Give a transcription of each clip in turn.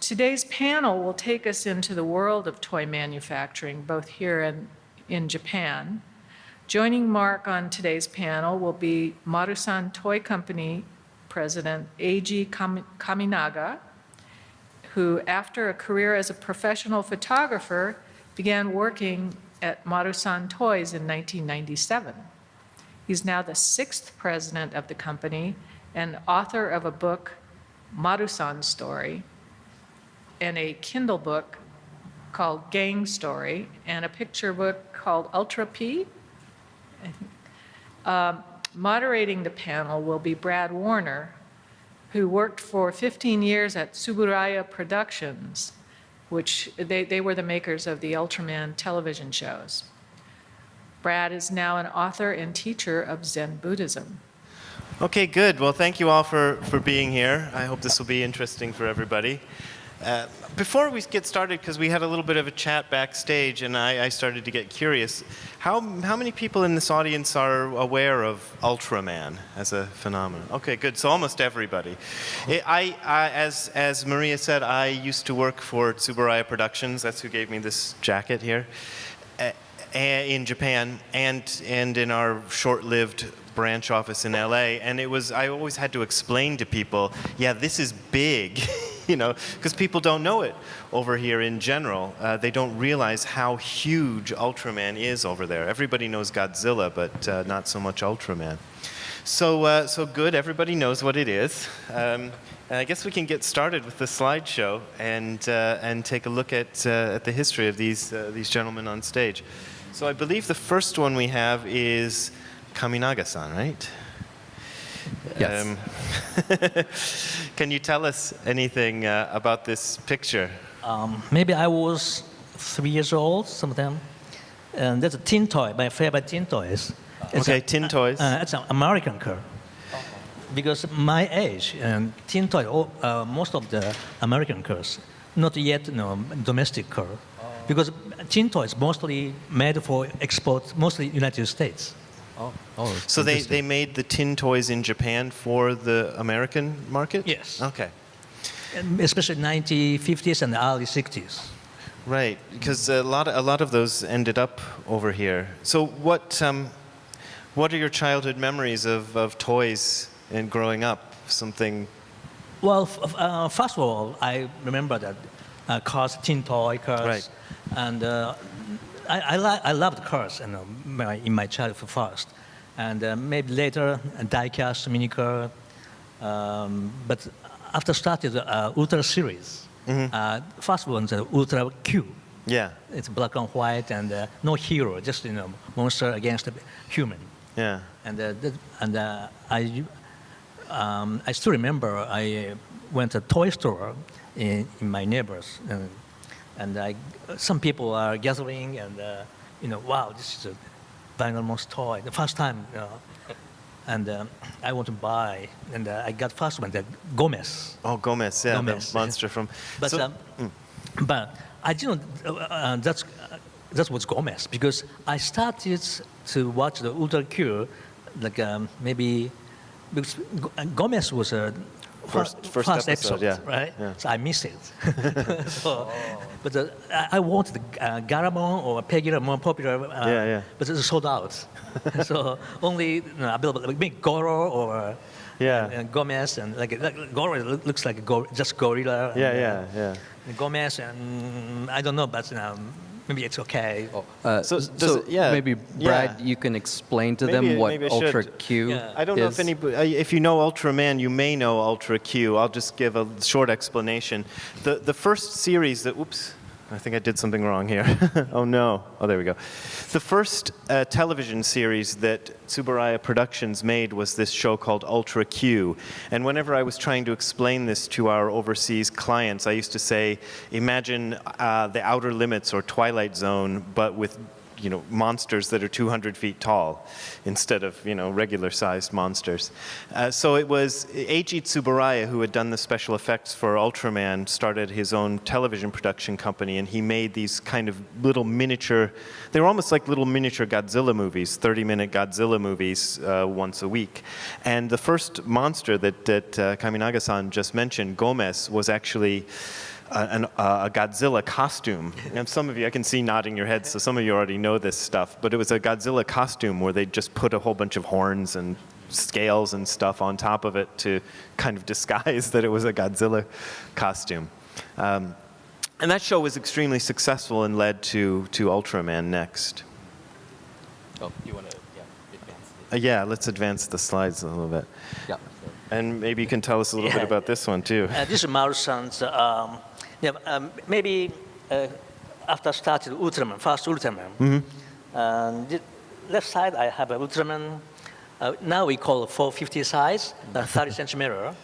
Today's panel will take us into the world of toy manufacturing, both here and in Japan. Joining Mark on today's panel will be Marusan Toy Company President Eiji Kaminaga, who, after a career as a professional photographer, began working at Marusan Toys in 1997. He's now the 6th president of the company and author of a book, Marusan Story, and a Kindle book called Gang Story, and a picture book called Ultra P. Moderating the panel will be Brad Warner, who worked for 15 years at Tsuburaya Productions, which they were the makers of the Ultraman television shows. Brad is now an author and teacher of Zen Buddhism. Okay, good. Well, thank you all for being here. I hope this will be interesting for everybody. Before we get started, because we had a little bit of a chat backstage, and I started to get curious, how many people in this audience are aware of Ultraman as a phenomenon? Okay, good. So almost everybody. As Maria said, I used to work for Tsuburaya Productions. That's who gave me this jacket here in Japan, and in our short-lived branch office in LA. And I always had to explain to people, yeah, this is big. You know, because people don't know it over here in general. They don't realize how huge Ultraman is over there. Everybody knows Godzilla, but not so much Ultraman. So good, everybody knows what it is. And I guess we can get started with the slideshow and take a look at the history of these gentlemen on stage. So I believe the first one we have is Kaminaga-san, right? Yes. Can you tell us anything about this picture? Maybe I was 3 years old, sometime. And that's a tin toy, my favorite tin toys. Okay, tin toys. It's an American car. Because my age, and tin toy, most of the American cars, not yet domestic car. Because tin toys mostly made for export, mostly United States. So they made the tin toys in Japan for the American market? Yes. Okay. And especially 1950s and early 60s. Right, because a lot of those ended up over here. So what are your childhood memories of toys and growing up? Something. Well, first of all, I remember that cars, tin toy cars, right. And I loved cars in my childhood first, and maybe later die-cast mini car. But after started the Ultra series, first one's Ultra Q. Yeah. It's black and white and no hero, just monster against a human. Yeah. And I still remember I went to a toy store in my neighbors. And some people are gathering, and wow, this is a vinyl monster toy. The first time, and I want to buy, and I got first one, the Gomez. Oh, Gomez, yeah, Gomez, the monster from. But I didn't. That was Gomez because I started to watch the Ultra Q, like maybe because Gomez was a. First episode, yeah. Right? Yeah. So I missed it. But I wanted Garamon or Peggy more popular, but it's sold out. So only available, like Goro or Gomez, and Goro looks like just gorilla. Yeah. Gomez, and I don't know, but maybe it's okay. Maybe Brad, you can explain to them what Ultra Q is. I don't know if you know Ultraman, you may know Ultra Q. I'll just give a short explanation. The first series that, oops, I think I did something wrong here. Oh no, oh there we go. The first television series that Tsuburaya Productions made was this show called Ultra Q. And whenever I was trying to explain this to our overseas clients, I used to say, imagine the Outer Limits or Twilight Zone, but with monsters that are 200 feet tall instead of, regular-sized monsters. So it was Eiji Tsuburaya, who had done the special effects for Ultraman, started his own television production company, and he made these kind of little miniature, they were almost like little miniature Godzilla movies, 30-minute Godzilla movies once a week. And the first monster that Kaminaga-san just mentioned, Gomez, was actually a Godzilla costume. And some of you, I can see nodding your heads, so some of you already know this stuff. But it was a Godzilla costume where they just put a whole bunch of horns and scales and stuff on top of it to kind of disguise that it was a Godzilla costume. And that show was extremely successful and led to Ultraman next. Oh, you want to advance it? Yeah, let's advance the slides a little bit. Yeah. And maybe you can tell us a little bit about this one too. This is Marusan's, maybe after started Ultraman, first Ultraman. And the left side, I have a Ultraman. Now we call it 450 size, 30 centimeter,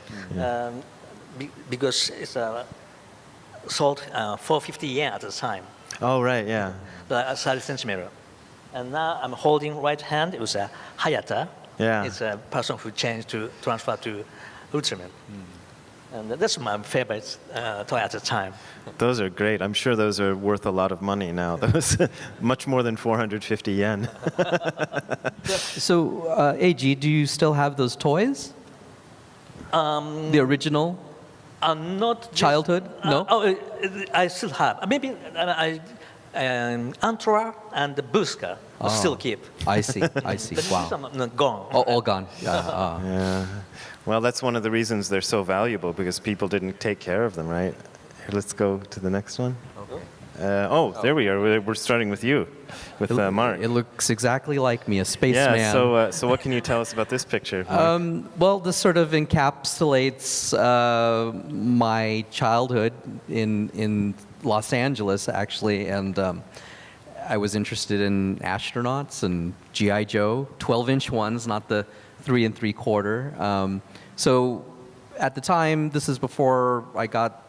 because it's sold 450 yen at the time. Oh, right, yeah. But 30 centimeter. And now I'm holding right hand. It was a Hayata. Yeah. It's a person who changed to transfer to Ultraman. And that's my favorite toy at the time. Those are great. I'm sure those are worth a lot of money now. Those much more than 450 yen. So, Eiji, do you still have those toys? The original? Not Childhood? No? I still have. Maybe Antra and the Buska still keep. I see. Wow. Some are gone. Oh, all gone. Yeah. Well, that's one of the reasons they're so valuable, because people didn't take care of them, right? Here, let's go to the next one. Okay. There we are. We're starting with you, with Mark. It looks exactly like me, a spaceman. Yeah, so what can you tell us about this picture? Well, this sort of encapsulates my childhood in Los Angeles, actually, and I was interested in astronauts and G.I. Joe, 12-inch ones, not the 3 3/4. So at the time, this is before I got,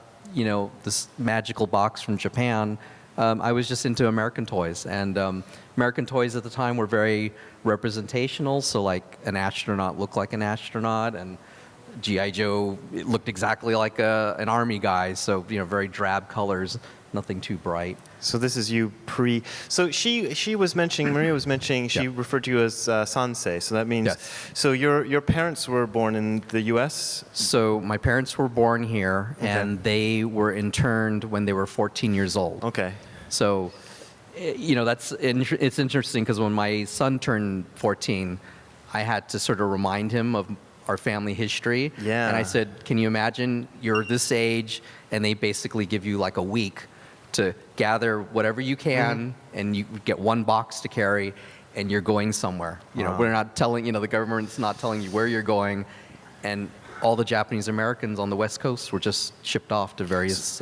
this magical box from Japan. I was just into American toys, and American toys at the time were very representational. So like an astronaut looked like an astronaut, and G.I. Joe looked exactly like an army guy. So very drab colors, nothing too bright. So this is you pre. So she was mentioning, Maria was mentioning, she referred to you as Sansei. So that means, so your parents were born in the U.S. So my parents were born here, and they were interned when they were 14 years old. Okay. So, it's interesting because when my son turned 14, I had to sort of remind him of our family history. Yeah. And I said, can you imagine you're this age, and they basically give you like a week to gather whatever you can, and you get one box to carry, and you're going somewhere. We're not telling, the government's not telling you where you're going, and all the Japanese Americans on the West Coast were just shipped off to various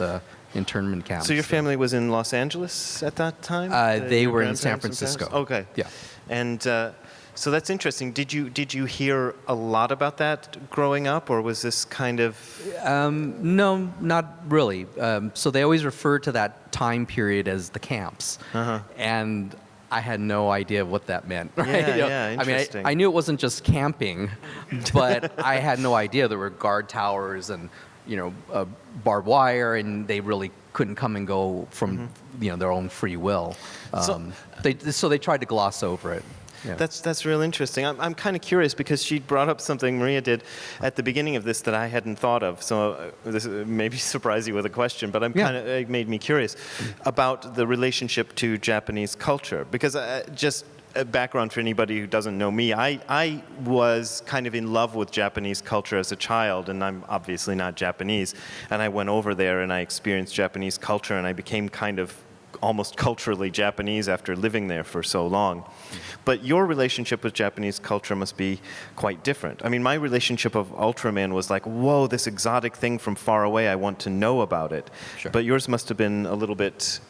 internment camps. So your family was in Los Angeles at that time? They Your were in San grandparents and Francisco. parents? Okay. Yeah. And so that's interesting. Did you hear a lot about that growing up, or was this kind of? No, not really. So they always refer to that time period as the camps, and I had no idea what that meant. Right? Yeah, interesting. I knew it wasn't just camping, but I had no idea there were guard towers and barbed wire, and they really couldn't come and go from their own free will. So they tried to gloss over it. Yeah. That's real interesting. I'm kind of curious because she brought up something Maria did at the beginning of this that I hadn't thought of. So this maybe surprise you with a question, but it made me curious about the relationship to Japanese culture. Because just a background for anybody who doesn't know me, I was kind of in love with Japanese culture as a child, and I'm obviously not Japanese. And I went over there and I experienced Japanese culture, and I became kind of almost culturally Japanese after living there for so long. But your relationship with Japanese culture must be quite different. I mean, my relationship of Ultraman was like, whoa, this exotic thing from far away, I want to know about it. Sure. But yours must have been a little bit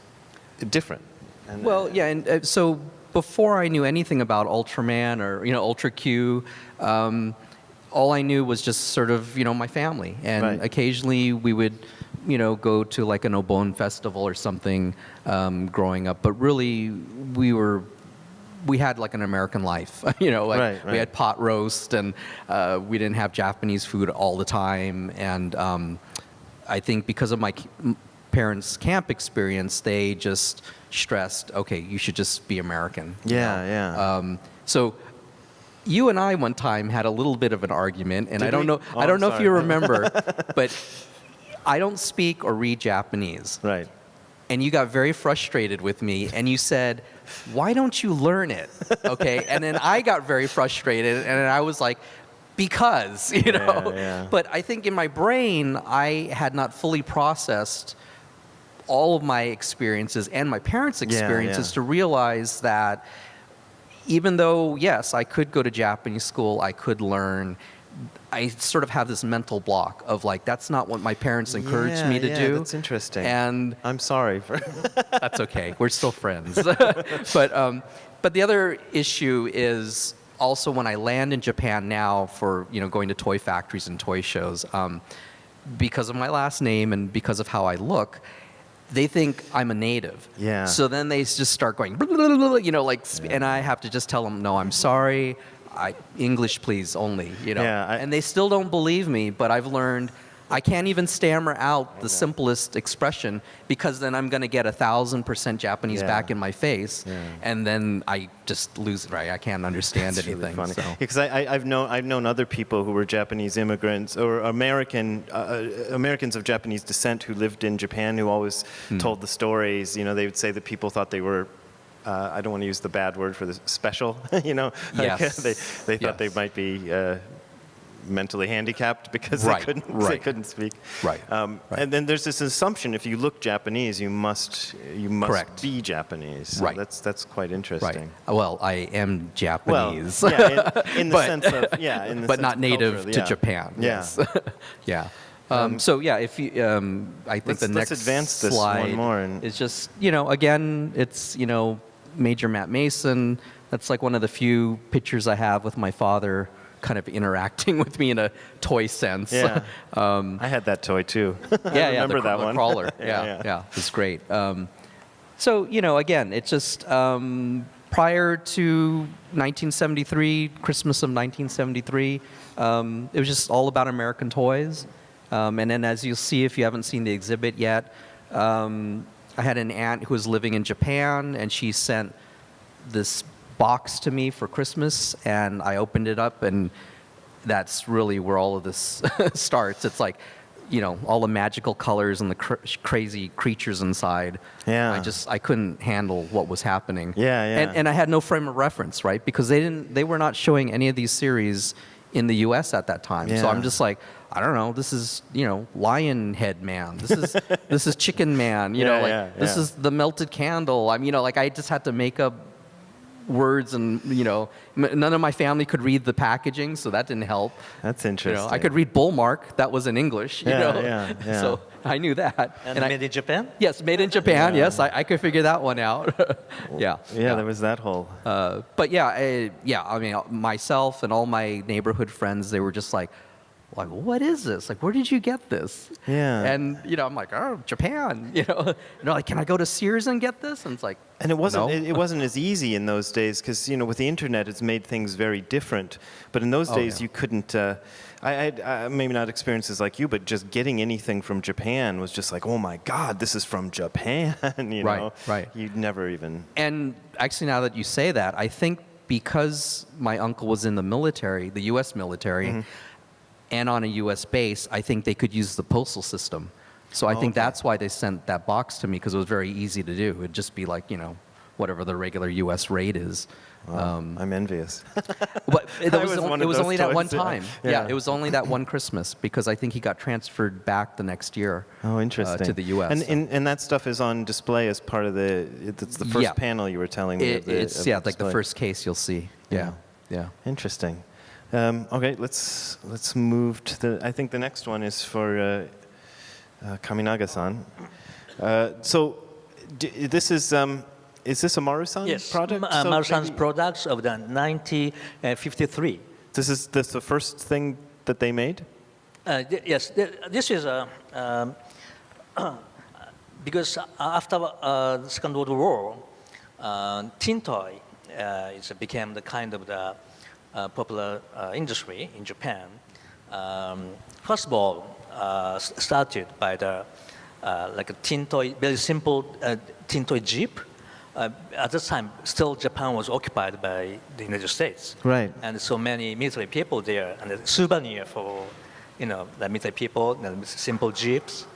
different. And, and so before I knew anything about Ultraman or Ultra Q, all I knew was just sort of my family, and occasionally we would go to like an Obon festival or something growing up. But really, we had like an American life. We had pot roast, and we didn't have Japanese food all the time. And I think because of my parents' camp experience, they just stressed, okay, you should just be American. So you and I one time had a little bit of an argument, and I don't know if you remember, but I don't speak or read Japanese. Right. And you got very frustrated with me, and you said, why don't you learn it? Okay, and then I got very frustrated, and I was like, because, you know. Yeah. But I think in my brain, I had not fully processed all of my experiences and my parents' experiences yeah. to realize that even though, yes, I could go to Japanese school, I could learn, I sort of have this mental block of like, that's not what my parents encouraged me to do. That's interesting. And I'm sorry for. that's okay. We're still friends. But the other issue is also when I land in Japan now for going to toy factories and toy shows, because of my last name and because of how I look, they think I'm a native. Yeah. So then they just start going, and I have to just tell them, no, I'm sorry. English, please, only. Yeah, and they still don't believe me, but I've learned I can't even stammer out the simplest expression because then I'm going to get 1,000% Japanese back in my face, and then I just lose it. Right? I can't understand That's anything. Really funny. So. Because I've known other people who were Japanese immigrants or Americans of Japanese descent who lived in Japan who always told the stories. They would say that people thought they were. I don't want to use the bad word for this, special, Yes. they thought they might be mentally handicapped because Right, they couldn't speak. Right. And then there's this assumption if you look Japanese, you must Correct. be Japanese. So Right. That's quite interesting. Right. Well, I am Japanese. Well, yeah, in the sense of in the but sense not of native culturally, to yeah. Japan. Yeah. Yes. yeah. So yeah, if you, I think the let's next advance this slide one more and- is just again, it's Major Matt Mason. That's like one of the few pictures I have with my father, kind of interacting with me in a toy sense. Yeah. I had that toy too. Yeah, I remember the that one. crawler. Yeah. yeah, it's great. So again, it's just prior to 1973, Christmas of 1973, it was just all about American toys. And then, as you'll see, if you haven't seen the exhibit yet, I had an aunt who was living in Japan, and she sent this box to me for Christmas, and I opened it up, and that's really where all of this starts. It's like, all the magical colors and the crazy creatures inside. Yeah. I couldn't handle what was happening. Yeah. And I had no frame of reference, right? Because they were not showing any of these series in the U.S. at that time. So Yeah. I'm just like, I don't know. This is Lion Head Man. This is Chicken Man. This is the melted candle. I just had to make up words, and none of my family could read the packaging, so that didn't help. That's interesting. I could read Bullmark. That was in English. Yeah. So I knew that. And I- made in Japan? Yes, made in Japan. Yes, I could figure that one out. Yeah. There was that whole. But I mean, myself and all my neighborhood friends, they were just like, what is this? Like, where did you get this? Yeah. And I'm like, oh, Japan. And they're like, can I go to Sears and get this? And it's like, And it wasn't no. it wasn't as easy in those days because with the internet it's made things very different. But in those days you couldn't. I maybe not experiences like you, but just getting anything from Japan was just like, oh my God, this is from Japan. Right. You'd never even. And actually, now that you say that, I think because my uncle was in the military, the U.S. military, and on a U.S. base, I think they could use the postal system. So I think that's why they sent that box to me, because it was very easy to do. It'd just be like, whatever the regular U.S. rate is. I'm envious. But it I was one of was those only that one toys, yeah. time. Yeah. It was only that one Christmas, because I think he got transferred back the next year. Oh, interesting. To the U.S. And that stuff is on display as part of it's the first panel you were telling me. It's like the display. first case you'll see. Yeah. Interesting. Okay, let's move to the. I think the next one is for Kaminaga-san. So this is this a Marusan Yes, product? So Marusan's maybe- products of the 1953. This is the first thing that they made? Yes, this is because after the Second World War, tin toy became the kind of the popular industry in Japan. First of all, started by the like a tin toy, very simple tin toy jeep. At this time, still Japan was occupied by the United States. Right. And so many military people there, and a souvenir for the military people, simple jeeps.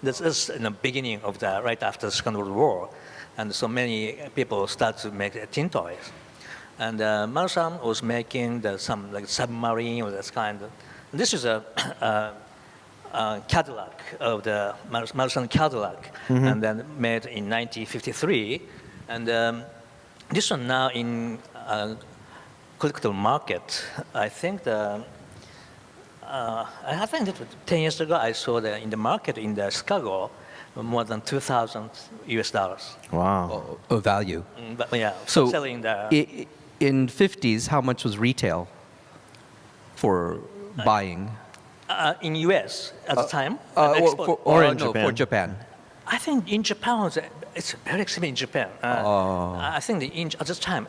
This is in the beginning of right after the Second World War. And so many people start to make tin toys. And Marusan was making some like submarine or this kind of. This is a Cadillac of the Marusan Cadillac, and then made in 1953. And this one now in collectible market. I think I think that 10 years ago I saw in the market in Chicago more than $2,000 US. Wow. Of value. But yeah, So selling the. in 50s, how much was retail for buying? In US at the time. or in no, Japan. for Japan. I think in Japan it's very expensive in Japan. I think at this time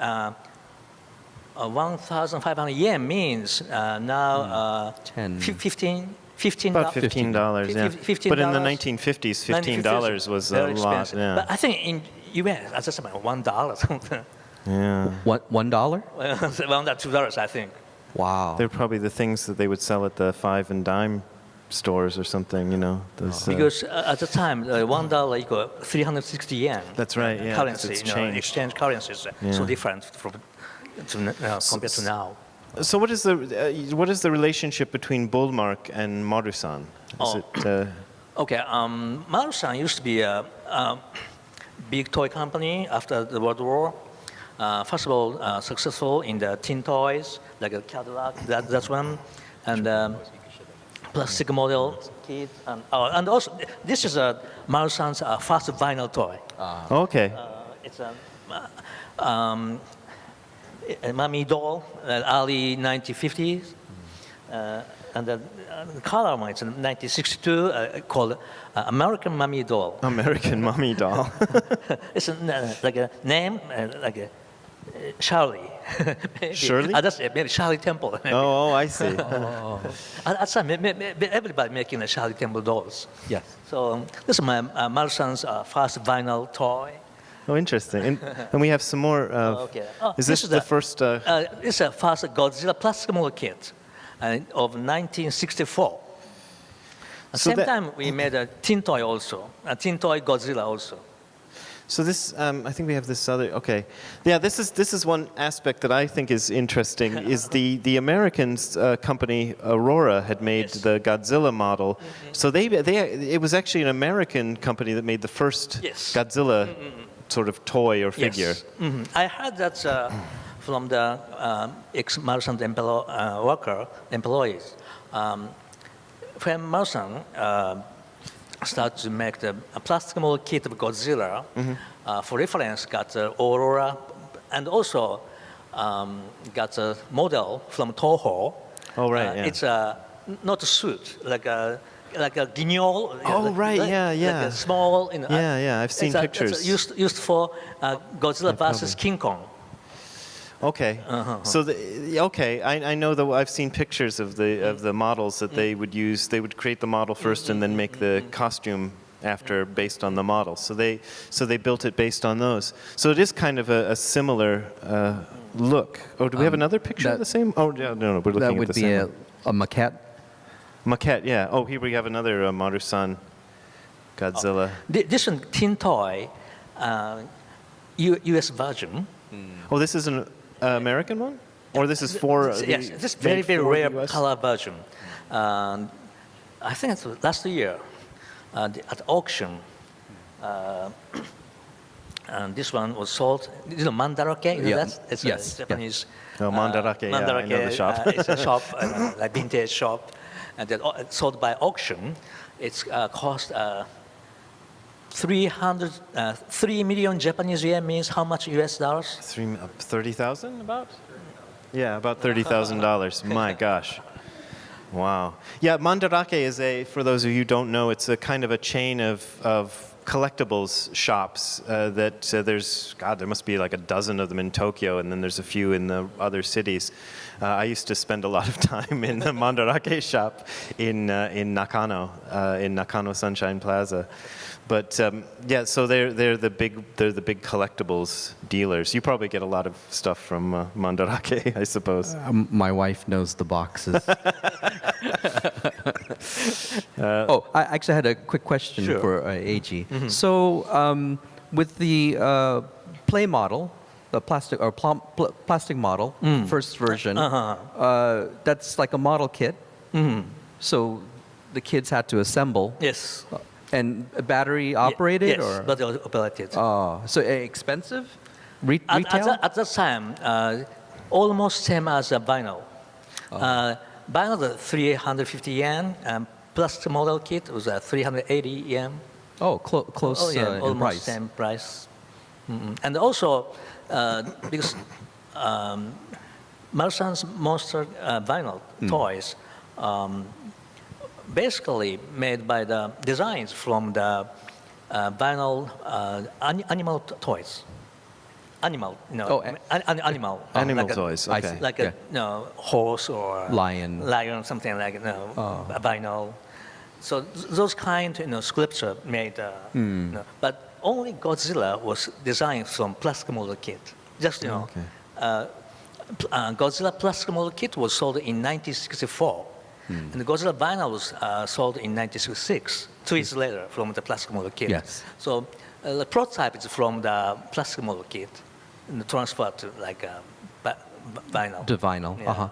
1,500 yen means now 15 About $15, yeah. $15. But in the 1950s, $15 was a very lot. expensive. Yeah. But I think in US at this time $1 something. Yeah. What, $1? Around that $2, I think. Wow. They're probably the things that they would sell at the 5 and dime stores or something, Those, Because at the time, $1 equal 360 yen. That's right, yeah, 'cause Currency, it's changed. exchange currencies so different compared to now. So what is the relationship between Bullmark and Marusan? Is it, Okay, Marusan used to be a big toy company after the World War. First of all, successful in the tin toys, like a Cadillac, that's one, and plastic model kit, and also this is Marusan's first vinyl toy. okay. It's a mummy doll, early 1950s, and the color one is 1962, called American Mummy Doll. American Mummy Doll. It's like a name, like a Charlie. Shirley? That's it, maybe Charlie Temple. Oh, I see. At the time, everybody making the Charlie Temple dolls. Yes. So this is my Marusan's first vinyl toy. Oh, interesting. And we have some more. Okay. Is this the first? It's a first Godzilla plastic model kit of 1964. At the So same that- time, we made a tin toy also, a tin toy Godzilla also. So this, I think we have this other. Okay, yeah. This is one aspect that I think is interesting. Is the American company Aurora had made Yes. the Godzilla model. So it was actually an American company that made the first Yes. Godzilla sort of toy or figure. Yes. I heard that from the ex-Marusan employees. When Marusan started to make a plastic model kit of Godzilla, for reference, got Aurora, and also got a model from Toho. Oh, right, yeah. It's not a suit, like a guignol. Oh, right, yeah, yeah. Like a small. Yeah, I've seen pictures. It's used for Godzilla versus King Kong. Okay. So I know that I've seen pictures of the models that they would use. They would create the model first and then make the costume after based on the model. So they built it based on those. So it is kind of a similar look. Oh, do we have another picture of the same? Oh, yeah, no, we're looking That at would the be same a maquette. maquette. Yeah. Oh, here we have another Marusan Godzilla. This one, tin toy, U.S. version. Oh, this is an American one, or this is for Yes, this is made very for rare the US? color version. I think it's last year at auction. And this one was sold. Mandarake. Yeah. It's Yes. a Japanese. Oh, Mandarake, yeah, I know the shop. It's a shop, like vintage shop, and then it's sold by auction. It's cost 3 million Japanese yen means how much US dollars? 30,000 about? Yeah, about $30,000. My gosh. Wow. Yeah, Mandarake is for those of you who don't know, it's a kind of a chain of collectibles shops there must be like a dozen of them in Tokyo, and then there's a few in the other cities. I used to spend a lot of time in the Mandarake shop in Nakano, in Nakano Sunshine Plaza. But yeah, so they're the big collectibles dealers. You probably get a lot of stuff from Mandarake, I suppose. My wife knows the boxes. I actually had a quick question Sure. for Eiji. So with the PlaModel, the plastic model, first version, that's like a model kit. So the kids had to assemble. Yes. And battery operated, Yes, or but operated. so expensive? At Retail? at that time, almost same as a vinyl. Vinyl was 350 yen, and plus the model kit was 380 yen. Oh, close in almost price. same price. And also, because Marusan's monster vinyl toys, basically made by the designs from the vinyl animal toys. Animal, you know, Oh, animal. Animal like toys, I okay. see. Like Yeah. a horse or Lion. something like a vinyl. So those kind, sculpture made. But only Godzilla was designed from plastic model kit. Just Godzilla plastic model kit was sold in 1964, and the Godzilla vinyl was sold in 1966, 2 years later from the plastic model kit. Yes. So the prototype is from the plastic model kit and transferred to like vinyl. To vinyl. Yeah.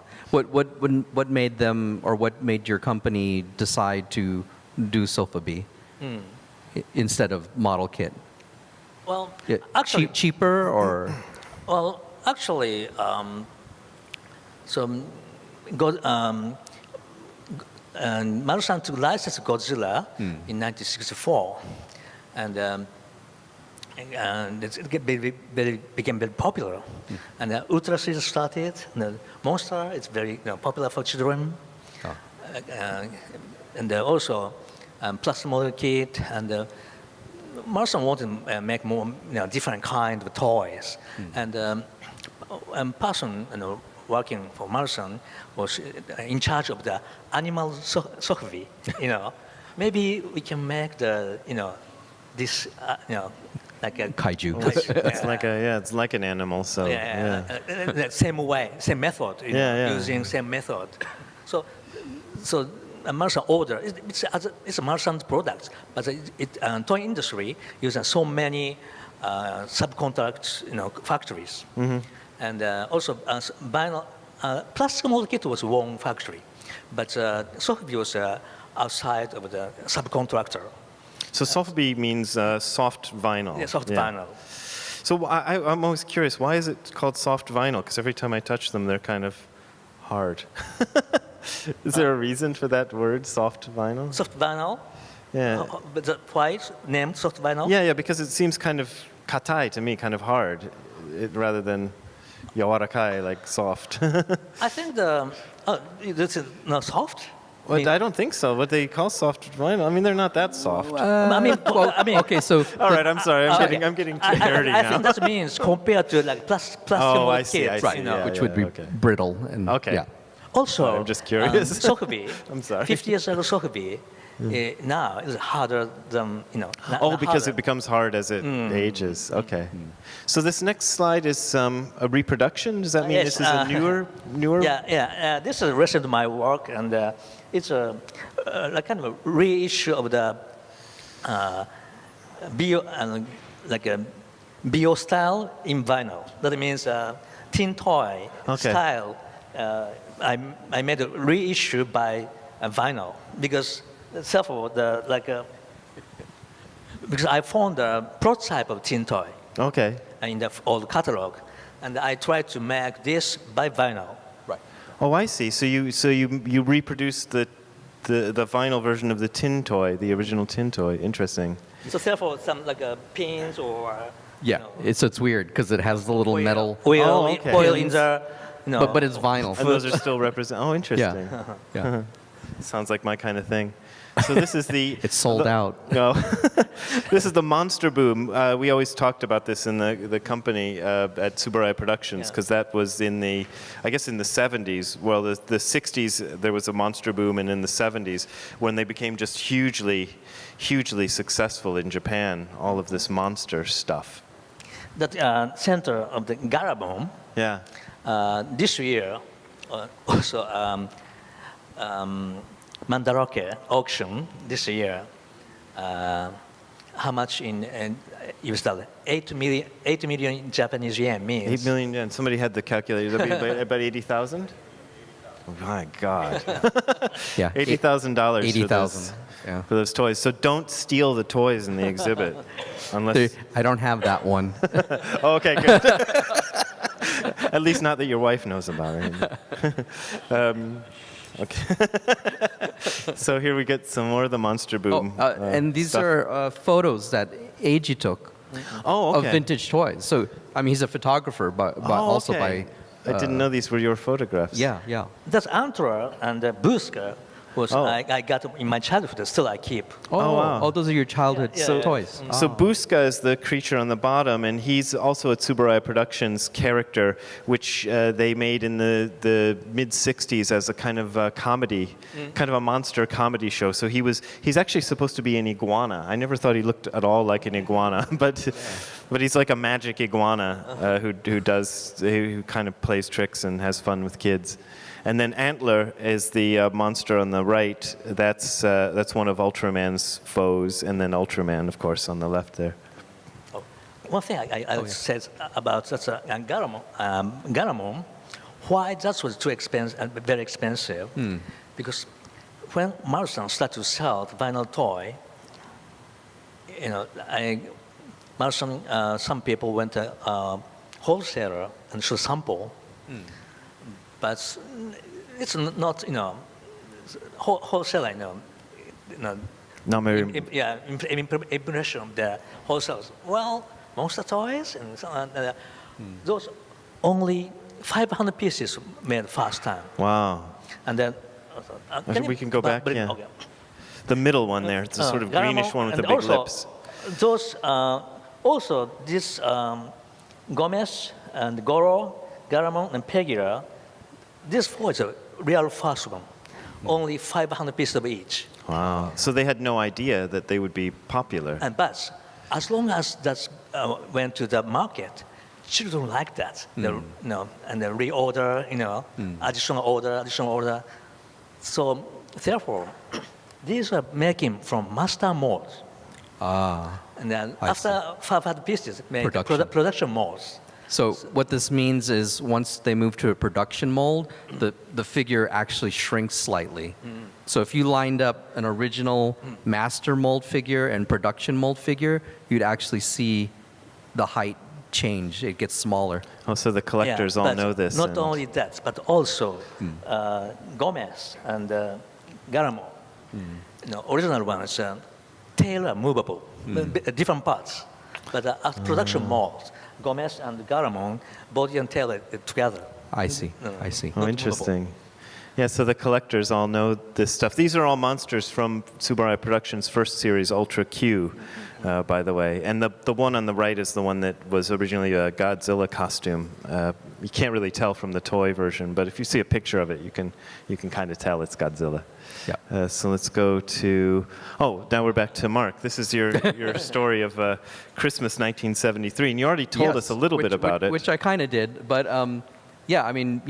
What made them, or what made your company decide to do Sofubi instead of model kit? Well, Yeah, actually, cheaper, or well, actually, Marusan took license Godzilla in 1964, and it became very popular. And the Ultra series started. And the Monster is very popular for children, and also plus model kit. And Marusan wanted to make more different kind of toys, and person working for Marusan was in charge of the animal sohvi. Maybe we can make the this like a kaiju. It's like an animal. So same way, same method, using same method. So Marusan order it's a Marusan product, but toy industry uses so many subcontract factories, and also vinyl plastic model kit was one factory, but Sofubi was outside of the subcontractor. So Sofubi means soft vinyl. Yeah, soft vinyl. So I'm always curious, why is it called soft vinyl? Because every time I touch them, they're kind of hard. Is there a reason for that word, soft vinyl? Soft vinyl. Yeah. But why it's named soft vinyl? Yeah, because it seems kind of katai to me, kind of hard, rather than yawarakai, like soft. I think this is not soft. Well, I don't think so. What they call soft vinyl, I mean, they're not that soft. Okay, so All right, I'm sorry. I'm getting too nerdy I now. think that means compared to like plastic I see, I kits, see. you know. Yeah, which would be okay. brittle and Okay. yeah. Also, I'm just curious. Sofubi. I'm sorry. 50 years ago, Sofubi now is harder than Oh, because harder. it becomes hard as it ages. Okay. So this next slide is a reproduction. Does that mean Yes, this is a newer? Yeah. This is recent my work, and it's a kind of a reissue of the bio style in vinyl. That means tin toy style. I made a reissue by vinyl because therefore because I found a prototype of tin toy Okay. in the old catalog, and I tried to make this by vinyl. Right. Oh, I see. So you reproduced the vinyl version of the tin toy, the original tin toy. Interesting. So therefore, some pins or Yeah, it's weird because it has the little metal, oil, Oh, okay. oil in the but it's vinyl. And those are still represent. Oh, interesting. Yeah. Sounds like my kind of thing. So this is the... It's sold out. No. This is the monster boom. We always talked about this in the company at Tsuburaya Productions, because that was in the, I guess in the 70s. Well, the 60s, there was a monster boom, and in the 70s, when they became just hugely successful in Japan, all of this monster stuff. That center of the Garabon, Yeah. this year, also Mandaroke auction this year, how much in US dollar? 8 million Japanese yen means. 8 million yen. Somebody had the calculator. That'd be about 80,000? Oh my God. Yeah. $80,000 $80,000. Yeah. for those toys. So don't steal the toys in the exhibit. Unless... I don't have that one. Oh, okay, good. At least not that your wife knows about it. Okay. So here we get some more of the monster boom. And these stuff. are photos that Eiji took Oh, okay. of vintage toys. So, I mean, he's a photographer, but also okay. by... I didn't know these were your photographs. Yeah, yeah. That's Antler and Buska was I got in my childhood, still I keep. wow. Those are your childhood toys. So Buska is the creature on the bottom, and he's also a Tsuburaya Productions character, which they made in the mid-'60s as a kind of comedy, kind of a monster comedy show. So he's actually supposed to be an iguana. I never thought he looked at all like an iguana, but he's like a magic iguana who kind of plays tricks and has fun with kids. And then Antler is the monster on the right. That's one of Ultraman's foes, and then Ultraman, of course, on the left there. Oh. One thing I said about that's Garamon, why that was too expensive and very expensive, because when Marusan started to sell the vinyl toy, you know, Marusan, some people went to wholesaler and should sample. But it's not, you know, wholesale, Not very... impression of the wholesalers. Well, monster toys and so on, those only 500 pieces made first time. Wow. And then... we can go back, yeah. Okay. The middle one there, it's a sort of greenish one with the big lips. Those, also, this Gomez and Goro, Garamon, and Pegura, this four is a real first one. Only 500 pieces of each. Wow. So they had no idea that they would be popular. But as long as that went to the market, children like that. They, and they reorder, additional order. So therefore, these were making from master molds. And then after 500 pieces, make production molds. So what this means is once they move to a production mold, the figure actually shrinks slightly. So if you lined up an original master mold figure and production mold figure, you'd actually see the height change. It gets smaller. Oh, so the collectors all know this. Not only that, but also Gomez and Garamon. Original one is tail are movable, different parts. But as production molds, Gomez and Garamon, body and tail are together. I see. I see. Oh, interesting. Yeah, so the collectors all know this stuff. These are all monsters from Tsuburaya Productions' first series, Ultra Q, by the way. And the one on the right is the one that was originally a Godzilla costume. You can't really tell from the toy version, but if you see a picture of it, you can kind of tell it's Godzilla. Yeah. So let's go to, now we're back to Mark. This is your story of Christmas 1973, and you already told us a little bit about it. Which I kind of did, but yeah, I mean,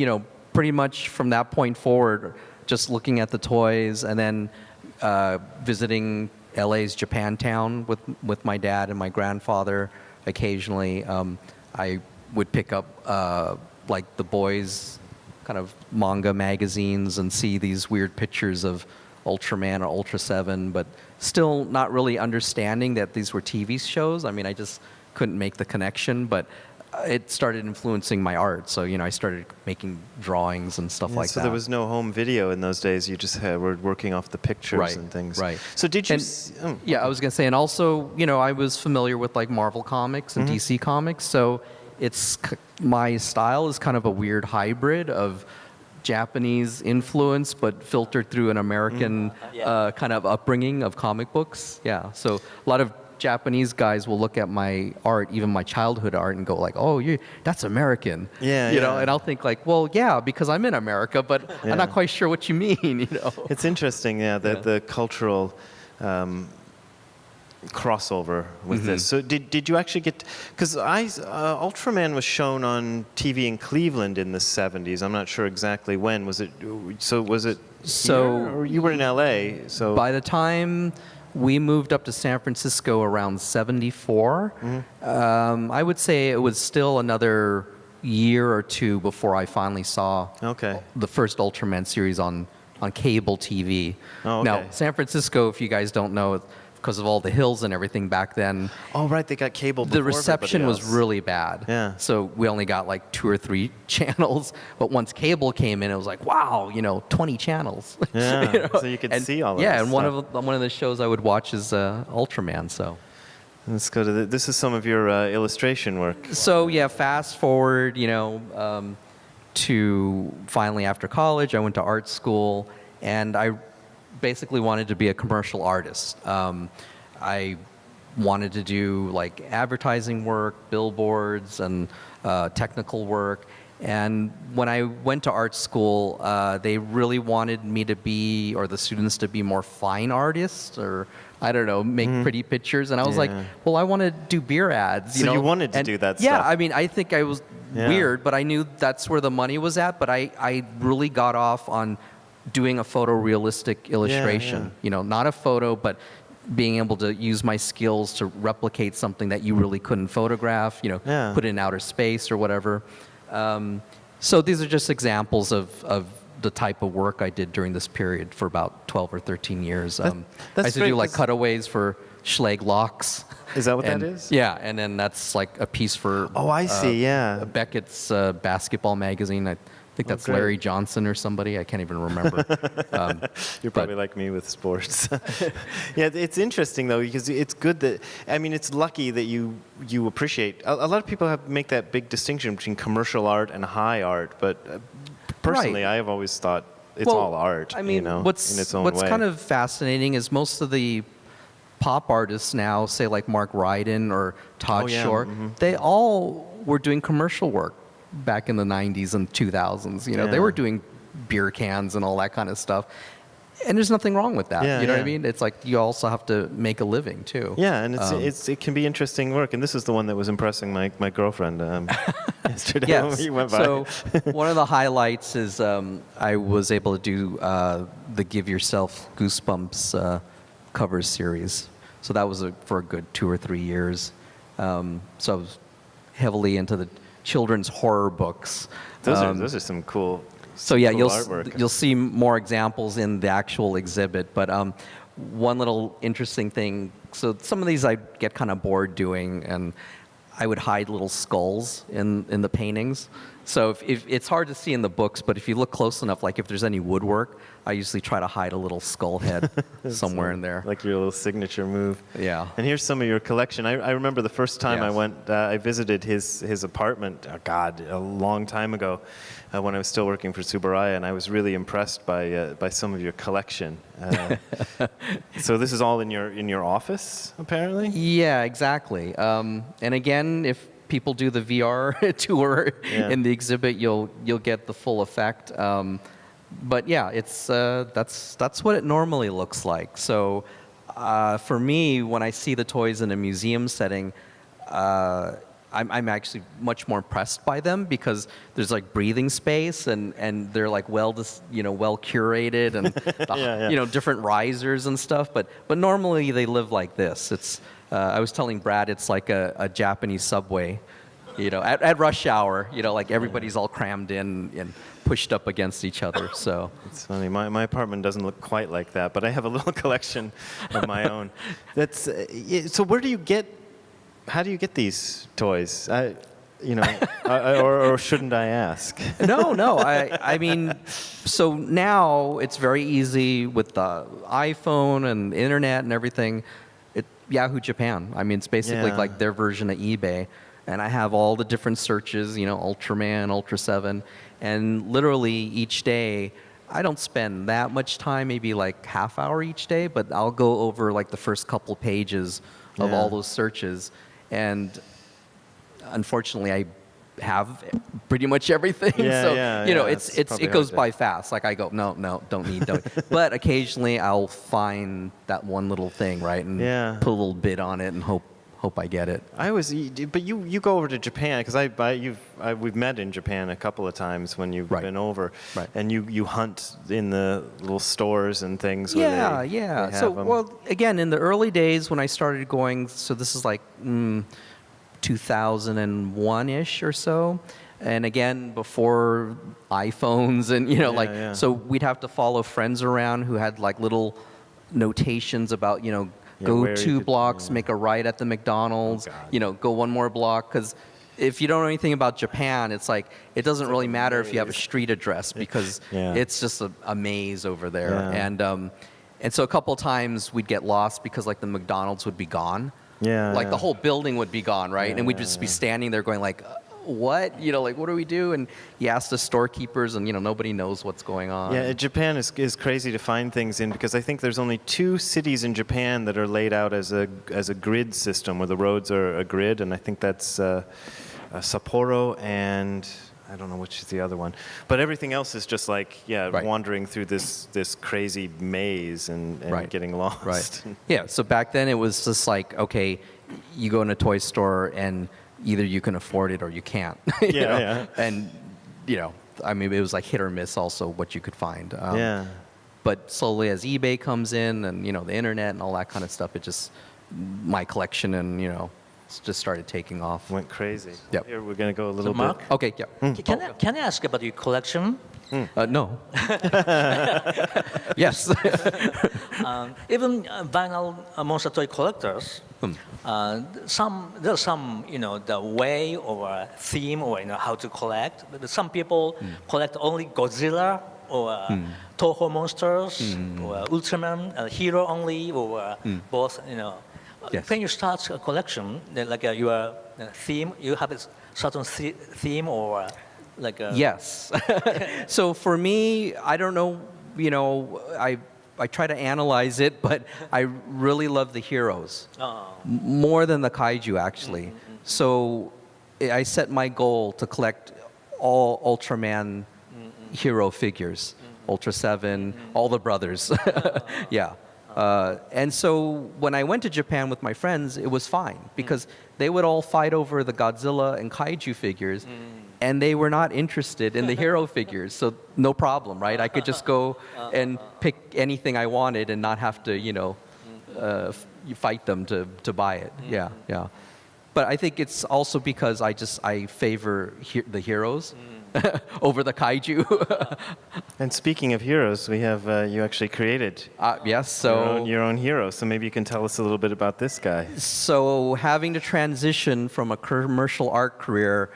pretty much from that point forward, just looking at the toys and then visiting LA's Japantown with my dad and my grandfather occasionally. I would pick up like the boys' kind of manga magazines and see these weird pictures of Ultraman or Ultra 7, but still not really understanding that these were TV shows. I mean, I just couldn't make the connection, but it started influencing my art. So, I started making drawings and stuff like that. So there was no home video in those days. You just were working off the pictures and things. Right. So did you... Yeah, I was going to say, and also, I was familiar with like Marvel Comics and DC Comics. So my style is kind of a weird hybrid of Japanese influence, but filtered through an American kind of upbringing of comic books. Yeah, so a lot of Japanese guys will look at my art, even my childhood art, and go like, "Oh, that's American." Yeah, you know. yeah. And I'll think like, "Well, yeah, because I'm in America, but I'm not quite sure what you mean." You know. It's interesting, the cultural crossover with this. So did you actually get? Because Ultraman was shown on TV in Cleveland in the 70s. I'm not sure exactly when. Was it? So was it? So here? Or you were in LA. So by the time we moved up to San Francisco around 74, I would say it was still another year or two before I finally saw the first Ultraman series on cable TV. Oh, okay. Now, San Francisco, if you guys don't know, because of all the hills and everything back then. Oh, right, they got cable before the reception was really bad. Yeah. So we only got like 2 or 3 channels. But once cable came in, it was like, wow, 20 channels. Yeah, so you could see all of yeah, this and stuff. one of the shows I would watch is Ultraman. So. Let's go to this is some of your illustration work. So yeah, fast forward, to finally after college, I went to art school, and I basically wanted to be a commercial artist. I wanted to do like advertising work, billboards, and technical work. And when I went to art school, they really wanted me to be, or the students to be more fine artists, or I don't know, make pretty pictures. And I was like, well, I want to do beer ads. So you wanted to do that stuff? Yeah, I mean, I think I was weird, but I knew that's where the money was at. But I really got off on doing a photorealistic illustration. Not a photo, but being able to use my skills to replicate something that you really couldn't photograph, put in outer space or whatever. So these are just examples of the type of work I did during this period for about 12 or 13 years. I used to do like cutaways for Schleg locks. Is that what that is? Yeah, and then that's like a piece for I see, Beckett's basketball magazine. I think that's Larry Johnson or somebody. I can't even remember. You're probably like me with sports. Yeah, it's interesting though, because it's good that, it's lucky that you appreciate. A lot of people make that big distinction between commercial art and high art, but personally, I have always thought it's all art. In its own way. What's kind of fascinating is most of the pop artists now, say like Mark Ryden or Todd Shore, they all were doing commercial work back in the 90s and 2000s. They were doing beer cans and all that kind of stuff. And there's nothing wrong with that. You know what I mean? It's like you also have to make a living too. Yeah, and it can be interesting work. And this is the one that was impressing my girlfriend yesterday when we went by. So one of the highlights is I was able to do the Give Yourself Goosebumps cover series. So that was for a good 2 or 3 years. So I was heavily into the children's horror books. Those are some cool. So yeah, cool you'll see more examples in the actual exhibit. But one little interesting thing. So some of these I get kind of bored doing, and I would hide little skulls in the paintings. So if it's hard to see in the books, but if you look close enough, like if there's any woodwork, I usually try to hide a little skull head somewhere in there. Like your little signature move. Yeah. And here's some of your collection. I remember the first time I went, I visited his apartment, a long time ago, when I was still working for Tsuburaya, and I was really impressed by some of your collection. So this is all in your office, apparently? Yeah, exactly. And again, if people do the VR tour in the exhibit, you'll get the full effect. But yeah, it's that's what it normally looks like. So for me, when I see the toys in a museum setting, I'm actually much more impressed by them because there's like breathing space and they're like well curated and different risers and stuff. But normally they live like this. It's I was telling Brad it's like a Japanese subway, at rush hour. Like everybody's all crammed in and pushed up against each other. So it's funny. My apartment doesn't look quite like that, but I have a little collection of my own. That's so. Where do you get? How do you get these toys? Or shouldn't I ask? No. I mean, so now it's very easy with the iPhone and the internet and everything. Yahoo Japan. I mean, it's basically like their version of eBay. and I have all the different searches, you know, Ultraman, Ultra 7, and literally each day, I don't spend that much time, maybe like half hour each day, but I'll go over like the first couple pages of all those searches, and unfortunately, I have pretty much everything. So you know, it goes by fast. Like I go, no, don't need. But occasionally I'll find that one little thing, right, and put a little bit on it and hope I get it. But you go over to Japan because we've met in Japan a couple of times when you've been over, and you hunt in the little stores and things. Where they have So them. well, again, in the early days when I started going, so this is like 2001-ish or so. And again, before iPhones and, you know, so we'd have to follow friends around who had like little notations about, you know, go 2 blocks, make a right at the McDonald's, you know, go 1 more block. Because if you don't know anything about Japan, it's like, it doesn't really matter if you have a street address because it's just a maze over there. And so a couple of times we'd get lost because like the McDonald's would be gone. Like the whole building would be gone, right? And we'd just be standing there going like, what? You know, like, what do we do? And you ask the storekeepers and, you know, nobody knows what's going on. Yeah, Japan is crazy to find things in because I think there's only 2 cities in Japan that are laid out as a grid system where the roads are a grid, and I think that's Sapporo and I don't know which is the other one. But everything else is just like, wandering through this crazy maze and getting lost. Yeah, so back then it was just like, okay, you go in a toy store and either you can afford it or you can't. you know? And, you know, I mean, it was like hit or miss also what you could find. But slowly as eBay comes in and, you know, the internet and all that kind of stuff, it just, my collection and, you know, just started taking off. Went crazy. Yep. Here, we're going to go a little Mark? bit. Okay, Can I ask about your collection? No. Yes. Even vinyl monster toy collectors, there's some, you know, the way or a theme or, you know, how to collect. But some people collect only Godzilla or Toho monsters or Ultraman, hero only or both, you know. When you start a collection, like your theme, you have a certain theme or like a... Yes. So for me, I don't know, you know, I try to analyze it, but I really love the heroes. More than the kaiju, actually. So I set my goal to collect all Ultraman hero figures. Ultra 7, all the brothers. And so when I went to Japan with my friends, it was fine because they would all fight over the Godzilla and Kaiju figures, and they were not interested in the hero figures. So no problem, right? I could just go and pick anything I wanted and not have to, you know, fight them to buy it. Yeah. But I think it's also because I favor the heroes. Over the kaiju. And speaking of heroes, we have you actually created yes, so your own hero. So maybe you can tell us a little bit about this guy. So having to transition from a commercial art career,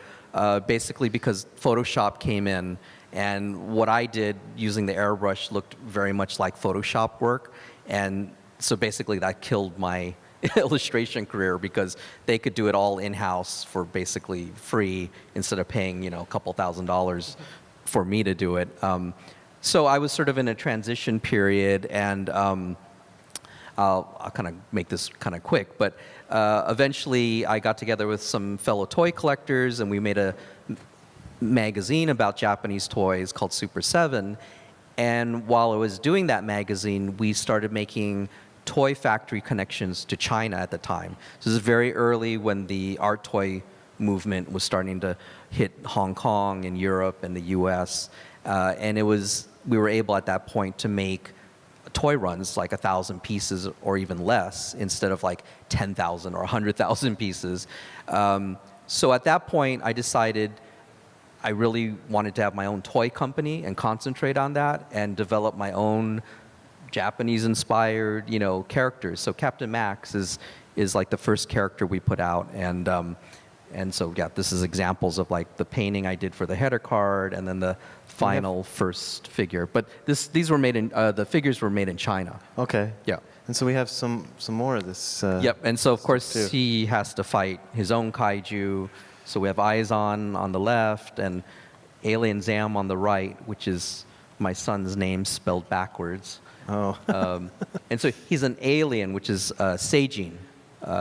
basically because Photoshop came in, and what I did using the airbrush looked very much like Photoshop work, and so basically that killed my illustration career because they could do it all in-house for basically free instead of paying, you know, a couple $1,000s for me to do it. So I was sort of in a transition period, and I'll kind of make this kind of quick, but eventually I got together with some fellow toy collectors and we made a magazine about Japanese toys called Super 7. And while I was doing that magazine, we started making toy factory connections to China at the time. So this is very early when the art toy movement was starting to hit Hong Kong and Europe and the US. And we were able at that point to make toy runs like 1,000 pieces or even less instead of like 10,000 or 100,000 pieces. So at that point I decided I really wanted to have my own toy company and concentrate on that and develop my own Japanese-inspired, you know, characters. So Captain Maxx is like the first character we put out, and so yeah, this is examples of like the painting I did for the header card, and then the final first figure. But these were made in the figures were made in China. Okay. Yeah. And so we have some more of this. Yep, and so of course too. he has to fight his own kaiju. So we have Aizan on the left and Alien Zam on the right, which is my son's name spelled backwards. Oh. And so he's an alien, which is Seijin.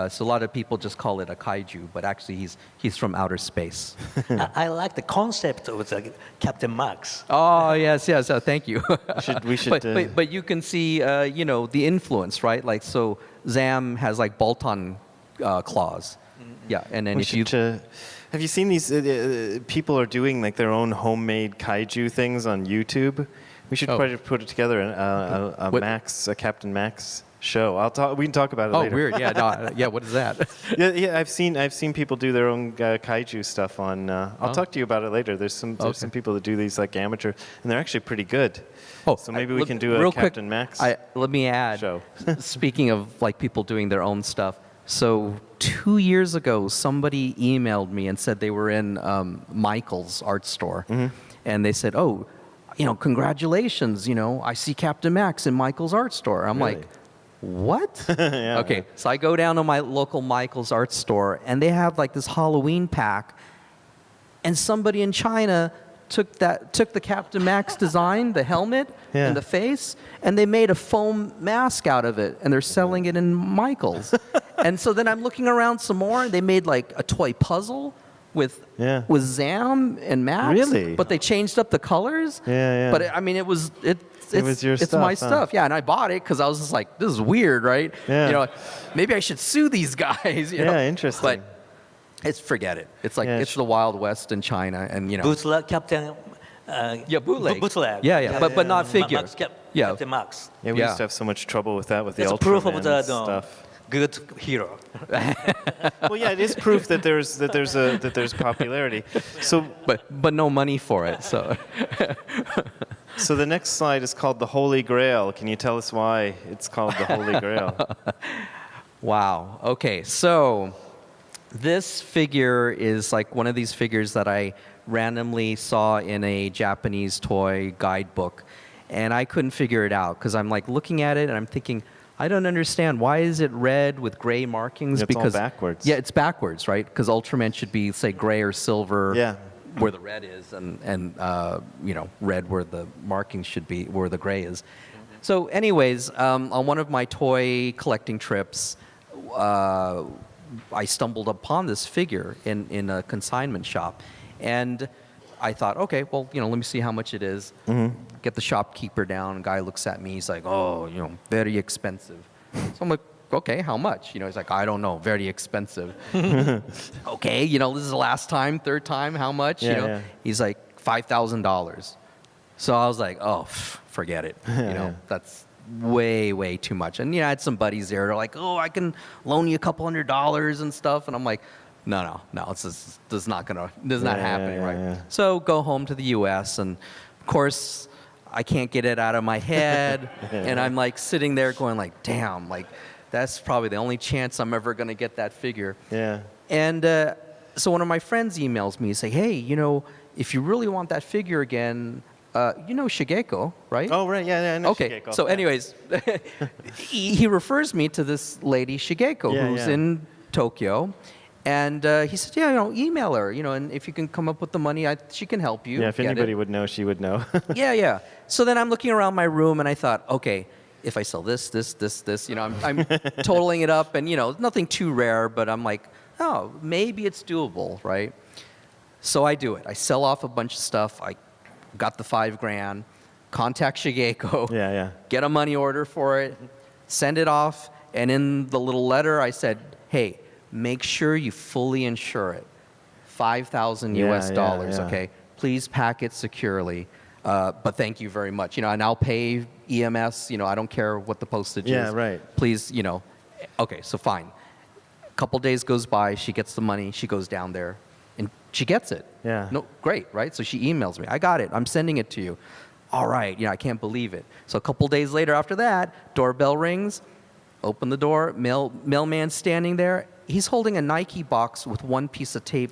So a lot of people just call it a kaiju, but actually he's from outer space. I like the concept of the Captain Maxx. Oh yes, yes. Thank you. We should. But you can see, the influence, right? Like so, Zam has like Bolton claws. Yeah, and then we if you should, have you seen these? People are doing like their own homemade kaiju things on YouTube. We should try to put it together a Maxx, a Captain Maxx show. We can talk about it later. Oh, weird. Yeah, no, yeah. What is that? Yeah. I've seen people do their own kaiju stuff on. I'll talk to you about it later. There's some people that do these like amateur, and they're actually pretty good. Oh, so maybe we can do a real Captain quick, Maxx. Let me add. show. Speaking of like people doing their own stuff, so 2 years ago, somebody emailed me and said they were in Michael's art store, and they said, "Oh, congratulations! I see Captain Maxx in Michael's art store." I'm Really? like, "What?" Yeah, Okay, so I go down to my local Michael's art store, and they have like this Halloween pack, and somebody in China took the Captain Maxx design, the helmet Yeah. and the face, and they made a foam mask out of it, and they're selling it in Michael's. And so then I'm looking around some more, and they made like a toy puzzle with Zam and Max. Really? But they changed up the colors. Yeah. But it was your it's stuff, my huh? stuff. Yeah, and I bought it because I was just like, this is weird, right? Yeah. Maybe I should sue these guys. Yeah, interesting. But forget it. It's like Yeah, it's the Wild West in China, and Bootleg Captain. Yeah, bootleg. Bootleg. Yeah, but not figure. Yeah. Captain Maxx. Yeah, we Yeah. used to have so much trouble with that with the It's Ultraman proof of the stuff. good hero. Well, yeah, it is proof that there's popularity. So But no money for it. So so the next slide is called the Holy Grail. Can you tell us why it's called the Holy Grail? wow. Okay, so this figure is like one of these figures that I randomly saw in a Japanese toy guidebook, and I couldn't figure it out because I'm like looking at it and I'm thinking, I don't understand. Why is it red with gray markings? It's all because backwards. Yeah, it's backwards, right? Because Ultraman should be, say, gray or silver. Yeah. Where the red is, and red where the markings should be, where the gray is. So, anyways, on one of my toy collecting trips, I stumbled upon this figure in a consignment shop, and I thought, okay, well, let me see how much it is. Get the shopkeeper down. Guy looks at me. He's like, oh, very expensive. So I'm like, okay, how much? He's like, I don't know, very expensive. Okay, this is the last time, third time, how much? Yeah. He's like, $5,000. So I was like, oh, forget it. That's way, way too much. And I had some buddies there. They're like, oh, I can loan you a couple $100s and stuff. And I'm like, no, it's just, this is not happening, right? Yeah. So go home to the U.S. and of course I can't get it out of my head, and I'm like sitting there going like, damn, like that's probably the only chance I'm ever gonna get that figure. Yeah. And so one of my friends emails me and say, hey, if you really want that figure again, Shigeko, right? Oh, right. Yeah, I know Okay, Shigeko. so anyways, he refers me to this lady Shigeko who's in Tokyo, and he said, yeah, email her, and if you can come up with the money, she can help you. Yeah, if anybody would know, she would know. Yeah. So then I'm looking around my room, and I thought, okay, if I sell this, I'm totaling it up, and nothing too rare, but I'm like, oh, maybe it's doable, right? So I do it. I sell off a bunch of stuff. I got the $5,000, contact Shigeko, Yeah. get a money order for it, send it off, and in the little letter I said, hey, make sure you fully insure it. $5,000 US dollars, yeah. okay? Please pack it securely. But thank you very much. And I'll pay EMS, I don't care what the postage is. Yeah, right. Please, okay, so fine. A couple days goes by, she gets the money, she goes down there, and she gets it. Yeah. No, great, right? So she emails me, I got it, I'm sending it to you. All right, I can't believe it. So a couple days later after that, doorbell rings, open the door, mailman standing there. He's holding a Nike box with one piece of tape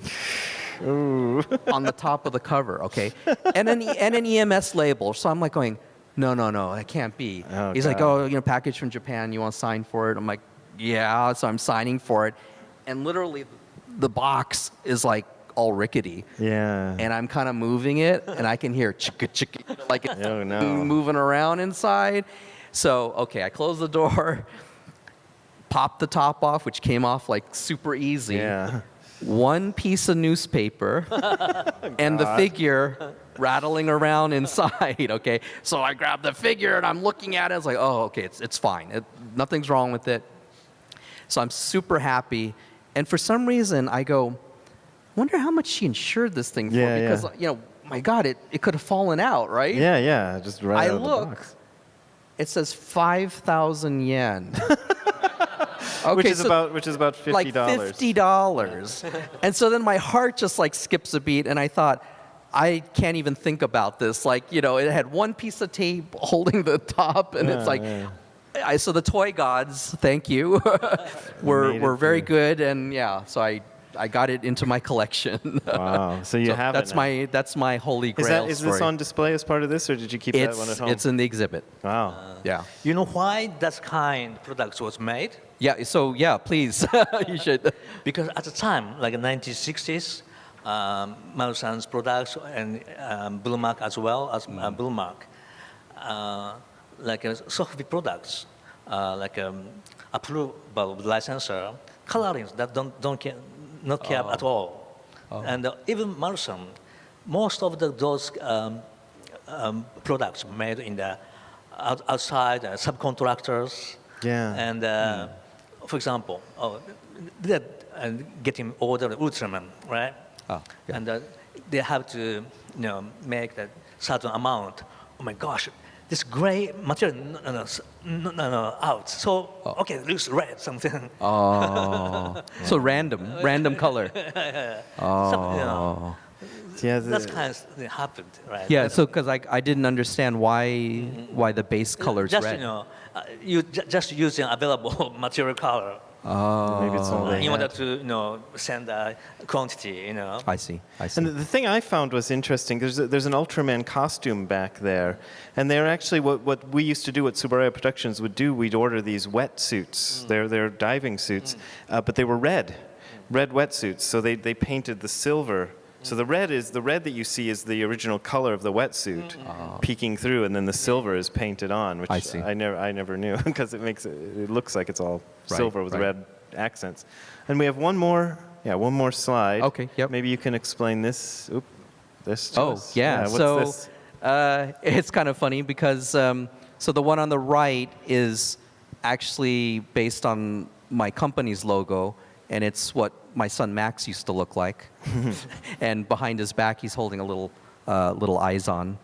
on the top of the cover, okay? And an EMS label. So I'm like going, no, that can't be. Oh, He's like, God. oh, package from Japan, you want to sign for it? I'm like, yeah, so I'm signing for it. And literally the box is like all rickety. Yeah. And I'm kind of moving it, and I can hear chicka chicka, like it's Oh, no. moving around inside. So, okay, I close the door, pop the top off, which came off like super easy. Yeah. One piece of newspaper and the figure rattling around inside, okay? So I grab the figure and I'm looking at it. I was like, oh, okay, it's fine. Nothing's wrong with it. So I'm super happy. And for some reason, I go, wonder how much she insured this thing for. Yeah, Because, my God, it could have fallen out, right? Yeah, just right I out of the look, box. it says 5,000 yen. Okay, Which is about $50. like $50. And so then my heart just like skips a beat, and I thought, I can't even think about this. Like, it had one piece of tape holding the top, and it's like, so the toy gods, thank you, Made were it very through. good, and yeah, so I got it into my collection. Wow. So you have that's it now. that's my holy grail Is story. this on display as part of this, or did you keep that one at home? It's in the exhibit. Wow. Yeah. You know why that kind of products was made? Yeah, so yeah, please, you should. Because at the time, like in 1960s, Marusan's products and Blue Mark as well as Blue Mark, like Sophie products, like approved by the licensor, colorings that don't care, not care at all. And even Marusan, most of those products made in the outside subcontractors. Yeah. And for example, they're getting order Ultraman, right? Oh, yeah. And they have to, make that certain amount. Oh my gosh, this gray material, no, out. So okay, it looks red, something. Oh, so random color. Oh. Yeah, That kind of thing happened, right? Yeah, so because I didn't understand why the base color's just red. you just using available material color maybe it's all they in order had. to send a quantity. I see. And the thing I found was interesting, there's an Ultraman costume back there, and they're actually what we used to do, what Tsuburaya Productions would do, we'd order these wetsuits. They're diving suits, but they were red wetsuits, so they painted the silver. So the red that you see is the original color of the wetsuit peeking through, and then the silver is painted on, which I see. I never knew because it looks like it's all Right, silver with right. red accents. And we have one more slide. Okay, yep. Maybe you can explain this. This. to Oh, us. yeah. What's So this? it's kind of funny because so the one on the right is actually based on my company's logo, and it's what my son Max used to look like. And behind his back, he's holding a little eyes on.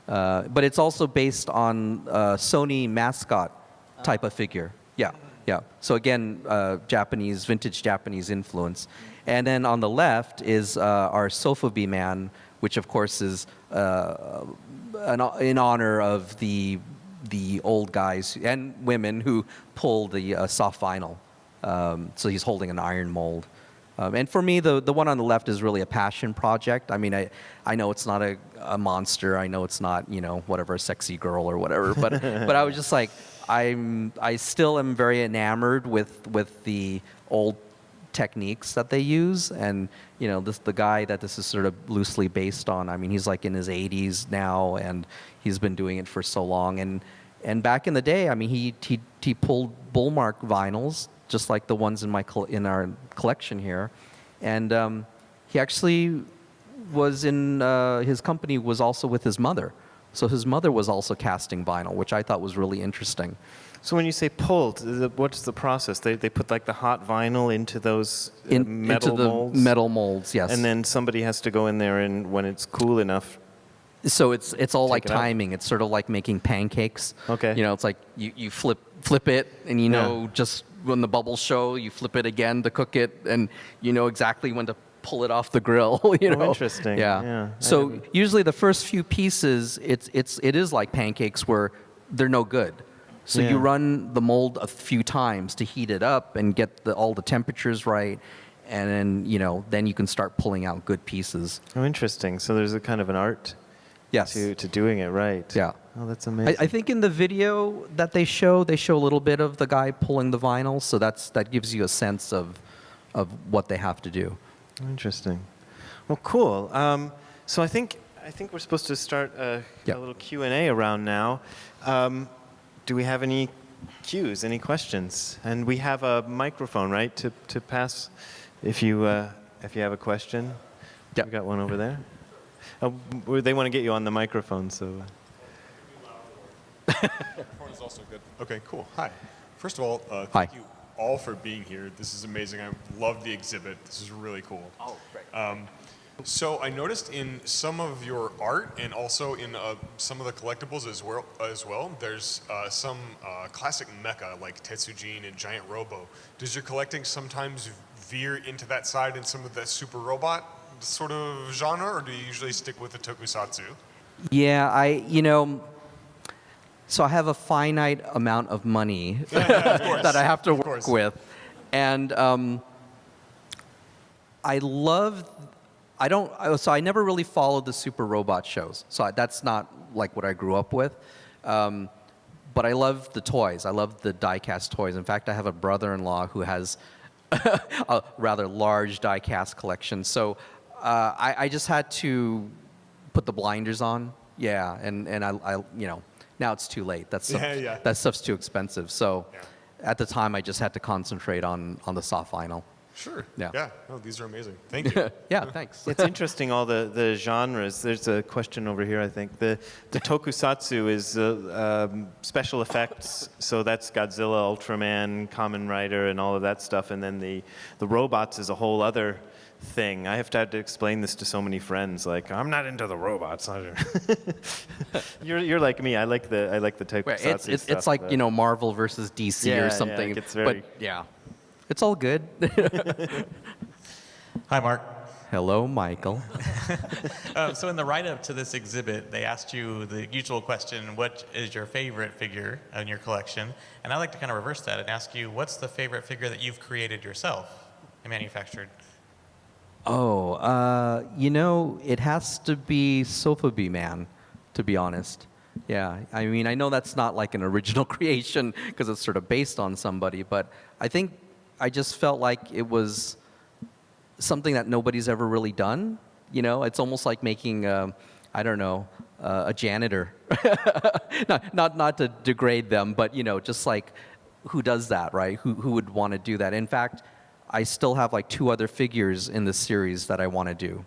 But it's also based on Sony mascot type of figure. Yeah. So again, vintage Japanese influence. And then on the left is our Sofubi man, which of course is in honor of the old guys and women who pull the soft vinyl. So he's holding an iron mold. And for me, the one on the left is really a passion project. I mean, I know it's not a monster. I know it's not, whatever, a sexy girl or whatever. But I was just like, I still am very enamored with the old techniques that they use. And, the guy that this is sort of loosely based on, I mean, he's like in his 80s now, and he's been doing it for so long. And back in the day, I mean, he pulled Bullmark vinyls, just like the ones in our collection here, and he actually was in his company was also with his mother, so his mother was also casting vinyl, which I thought was really interesting. So when you say pulled, what's the process? They put like the hot vinyl into those metal into the molds? metal molds, yes. And then somebody has to go in there, and when it's cool enough. So it's all like Take it out? timing. It's sort of like making pancakes. Okay. It's like you flip it, and just when the bubbles show, you flip it again to cook it, and you know exactly when to pull it off the grill. Interesting. Yeah. Yeah, I So didn't- usually the first few pieces, it is like pancakes where they're no good. So Yeah. you run the mold a few times to heat it up and get all the temperatures right, and then then you can start pulling out good pieces. Oh, interesting. So there's a kind of an art Yes. to doing it right. Yeah. Oh, that's amazing. I think in the video that they show a little bit of the guy pulling the vinyl, so that gives you a sense of what they have to do. Interesting. Well, cool. So I think we're supposed to start a little Q&A around now. Do we have any cues, any questions? And we have a microphone, right, to pass if you have a question. Yep. We got one over there. Oh, they want to get you on the microphone, so. Microphone is also good. Okay, cool. Hi. First of all, Hi. thank you all for being here. This is amazing. I love the exhibit. This is really cool. Oh, great. So I noticed in some of your art and also in some of the collectibles as well, there's some classic mecha like Tetsujin and Giant Robo. Does your collecting sometimes veer into that side in some of the super robot sort of genre, or do you usually stick with the tokusatsu? Yeah, so I have a finite amount of money that I have to work with. And I never really followed the super robot shows. So that's not like what I grew up with. But I love the toys. I love the die-cast toys. In fact, I have a brother-in-law who has a rather large die-cast collection. So I just had to put the blinders on. Yeah, and I now it's too late. That stuff's too expensive. So at the time, I just had to concentrate on the soft vinyl. Sure. Yeah. Yeah. No, these are amazing. Thank you. Yeah, thanks. It's interesting, all the genres. There's a question over here, I think. The tokusatsu is special effects, so that's Godzilla, Ultraman, Kamen Rider, and all of that stuff. And then the robots is a whole other thing. I have to explain this to so many friends. Like, I'm not into the robots. You're like me. I like the tokusatsu stuff. It's like Marvel versus DC or something. Yeah, it's very. But yeah, it's all good. Hi, Mark. Hello, Michael. So in the write-up to this exhibit, they asked you the usual question, what is your favorite figure in your collection? And I'd like to kind of reverse that and ask you, what's the favorite figure that you've created yourself and manufactured? Oh, it has to be Sofubi Man, to be honest. Yeah, I mean, I know that's not like an original creation because it's sort of based on somebody, but I think I just felt like it was something that nobody's ever really done. It's almost like making, a janitor. not to degrade them, but just like who does that, right? Who would want to do that? In fact, I still have like 2 other figures in this series that I want to do.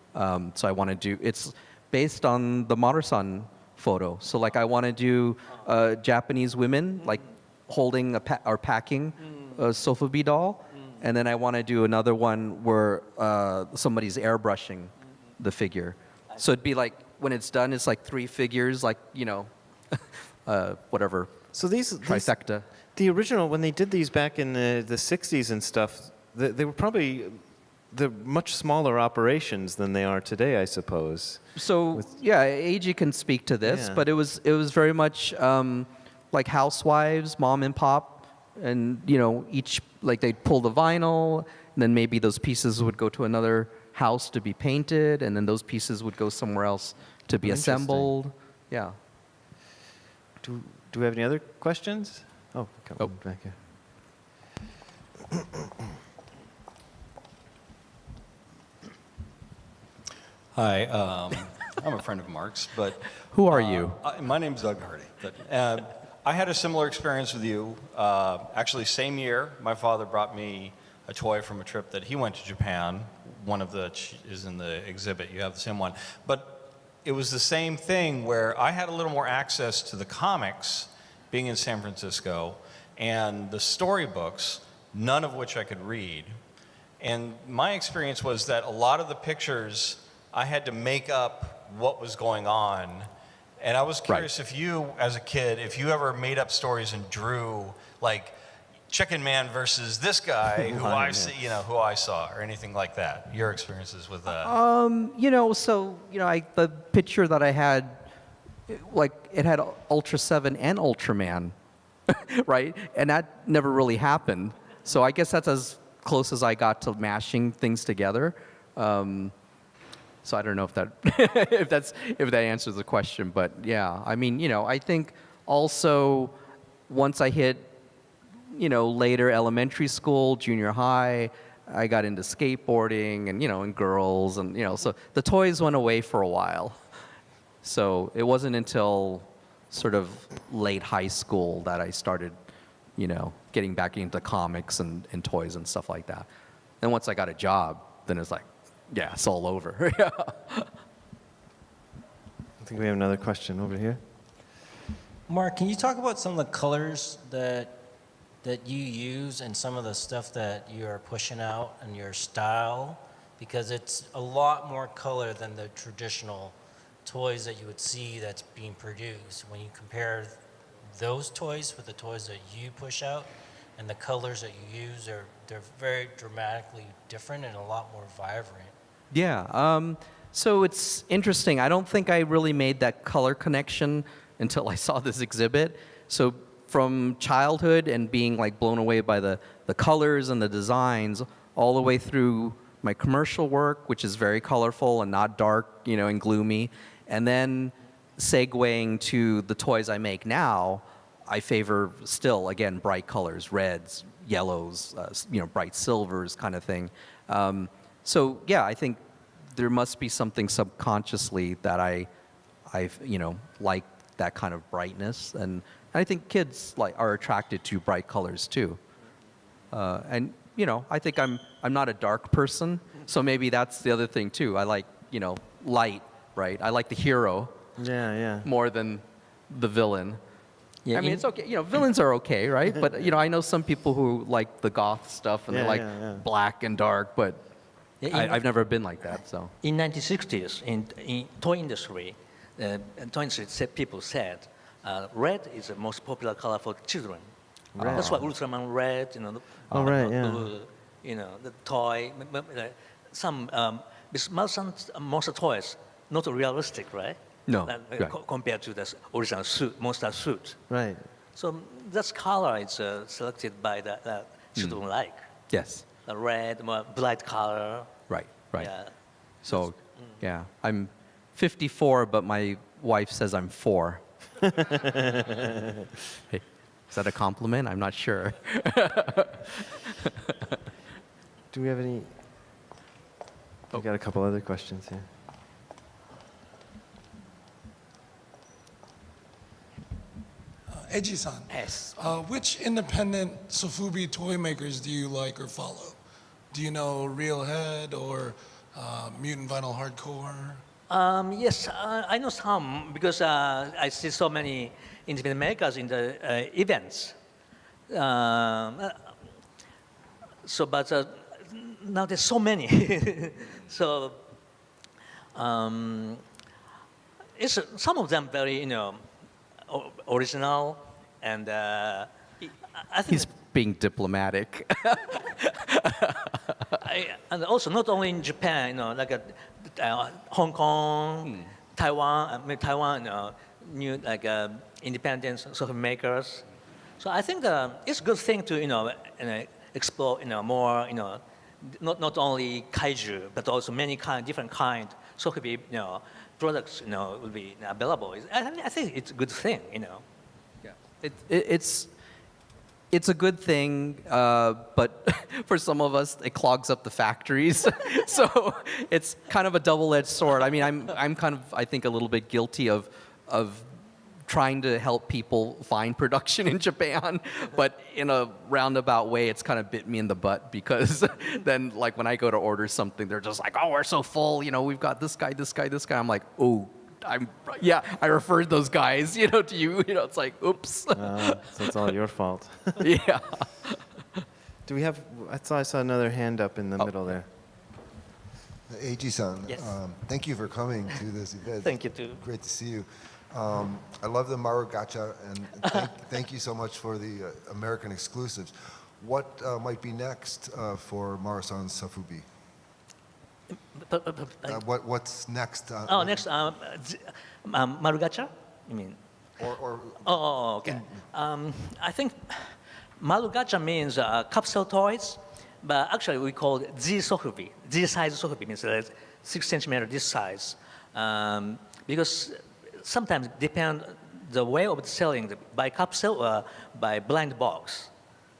So I want to do, it's based on the Marusan photo. So like I want to do Japanese women like holding or packing a Sofubi doll. And then I want to do another one where somebody's airbrushing the figure. So it'd be like, when it's done, it's like 3 figures, like, whatever, So these trifecta. The original, when they did these back in the 60s and stuff, they were probably much smaller operations than they are today, I suppose. So Eiji can speak to this, Yeah. but it was very much like housewives, mom and pop, and each like they'd pull the vinyl, and then maybe those pieces would go to another house to be painted, and then those pieces would go somewhere else to be Interesting. assembled. Yeah. Do we have any other questions? Oh, got one back here. Hi, I'm a friend of Mark's, but Who are you? my name's Doug Hardy. But, I had a similar experience with you. Actually, same year, my father brought me a toy from a trip that he went to Japan. One of the is in the exhibit. You have the same one, but it was the same thing where I had a little more access to the comics, being in San Francisco, and the storybooks, none of which I could read. And my experience was that a lot of the pictures, I had to make up what was going on. And I was curious if you, as a kid, if you ever made up stories and drew, like, Chicken Man versus this guy who I see, who I saw, or anything like that. Your experiences with that. The picture that I had, like, it had Ultra 7 and Ultraman, right? And that never really happened. So I guess that's as close as I got to mashing things together. So I don't know if that if that answers the question, but yeah, I mean, I think also once I hit, later elementary school, junior high, I got into skateboarding and girls and so the toys went away for a while. So it wasn't until sort of late high school that I started, getting back into comics and toys and stuff like that. And once I got a job, then it's like, yeah, it's all over. I think we have another question over here. Mark, can you talk about some of the colors that you use and some of the stuff that you are pushing out and your style? Because it's a lot more color than the traditional toys that you would see that's being produced. When you compare those toys with the toys that you push out and the colors that you use, they're very dramatically different and a lot more vibrant. Yeah, so it's interesting. I don't think I really made that color connection until I saw this exhibit. So from childhood and being like blown away by the colors and the designs, all the way through my commercial work, which is very colorful and not dark, and gloomy, and then segueing to the toys I make now, I favor still, again, bright colors, reds, yellows, bright silvers kind of thing. So yeah, I think there must be something subconsciously that I like that kind of brightness, and I think kids are attracted to bright colors too. And I think I'm not a dark person, so maybe that's the other thing too. I like light, right? I like the hero more than the villain. Yeah, I mean, it's okay. Villains are okay, right? But I know some people who like the goth stuff and they like black and dark, but I've never been like that. So in 1960s, in toy industry, people said red is the most popular color for children. Red. That's why Ultraman red, blue, the toy. Some most toys not realistic, right? No, right. Compared to the original suit, monster suit. Right. So that color is selected by the children like. yes, The red, more bright color. right. Yeah. So yeah, I'm 54, but my wife says I'm 4. Hey, is that a compliment? I'm not sure. Do we have any? We got a couple other questions here. Eiji-san, Yes. which independent sofubi toy makers do you like or follow? Do you know Real Head or Mutant Vinyl Hardcore? Yes, I know some because I see so many independent makers in the events. But now there's so many. So it's some of them very original, and I think He's being diplomatic. and also not only in Japan, like Hong Kong, Taiwan, new independent sort of makers. So I think it's a good thing to explore more not only kaiju but also many different kind so could be products will be available. I think it's a good thing. Yeah. It's a good thing, but for some of us, it clogs up the factories. So it's kind of a double-edged sword. I mean, I'm kind of, I think, a little bit guilty of trying to help people find production in Japan, but in a roundabout way, it's kind of bit me in the butt because then, like, when I go to order something, they're just like, "Oh, we're so full. We've got this guy, this guy, this guy." I'm like, "Oh, I referred those guys, to you." It's like, oops. So it's all your fault. Yeah. Do we have? I saw another hand up in the middle there. Eiji-san, Yes. Thank you for coming to this event. Thank you too. Great to see you. I love the Maru Gacha, and thank you so much for the American exclusives. What might be next for Marusan Sofubi? What's next? Next, Marugacha, you mean? Or okay. I think Marugacha means capsule toys, but actually we call it Z sofubi. Z size sofubi means 6 centimeter this size, because sometimes depend the way of selling by capsule or by blind box.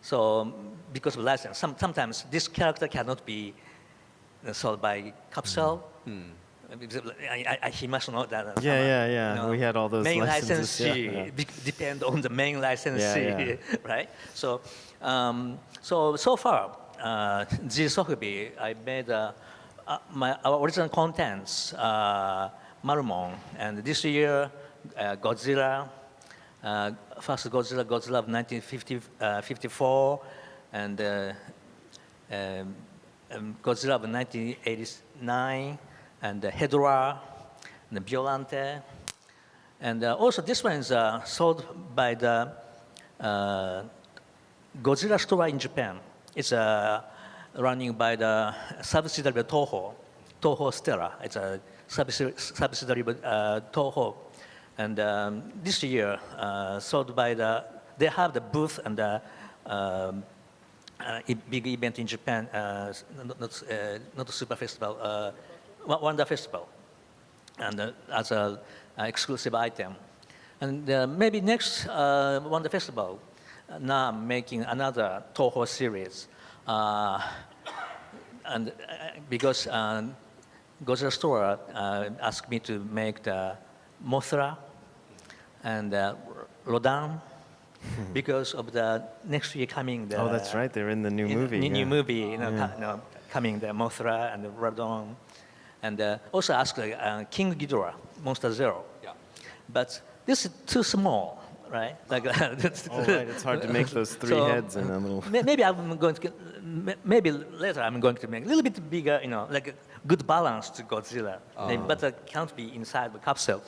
So because of license, sometimes this character cannot be sold by capsule. He must know that. Yeah. We had all those main licenses. licensee depend on the main licensee, right? So, so far, Z Sofubi, I made our original contents, Marumon, and this year, Godzilla, first Godzilla of 1954, and Godzilla of 1989, and Hedorah, and Violante. And also this one is sold by the Godzilla store in Japan. It's running by the subsidiary of Toho Stella. It's a subsidiary of Toho. And this year, sold by they have the booth and the big event in Japan, not a super festival, Wonder Festival, and as an exclusive item. And maybe next Wonder Festival, now I'm making another Toho series. And because Godzilla store asked me to make the Mothra and Rodan, because of the next year coming. Oh, that's right. They're in the new movie. New movie, coming the Mothra and the Rodan. And also asked King Ghidorah, Monster Zero. Yeah. But this is too small, right? Like, right, it's hard to make those three heads in a little. Maybe I'm going to, maybe later I'm going to make a little bit bigger, like a good balance to Godzilla. But it can't be inside the capsule.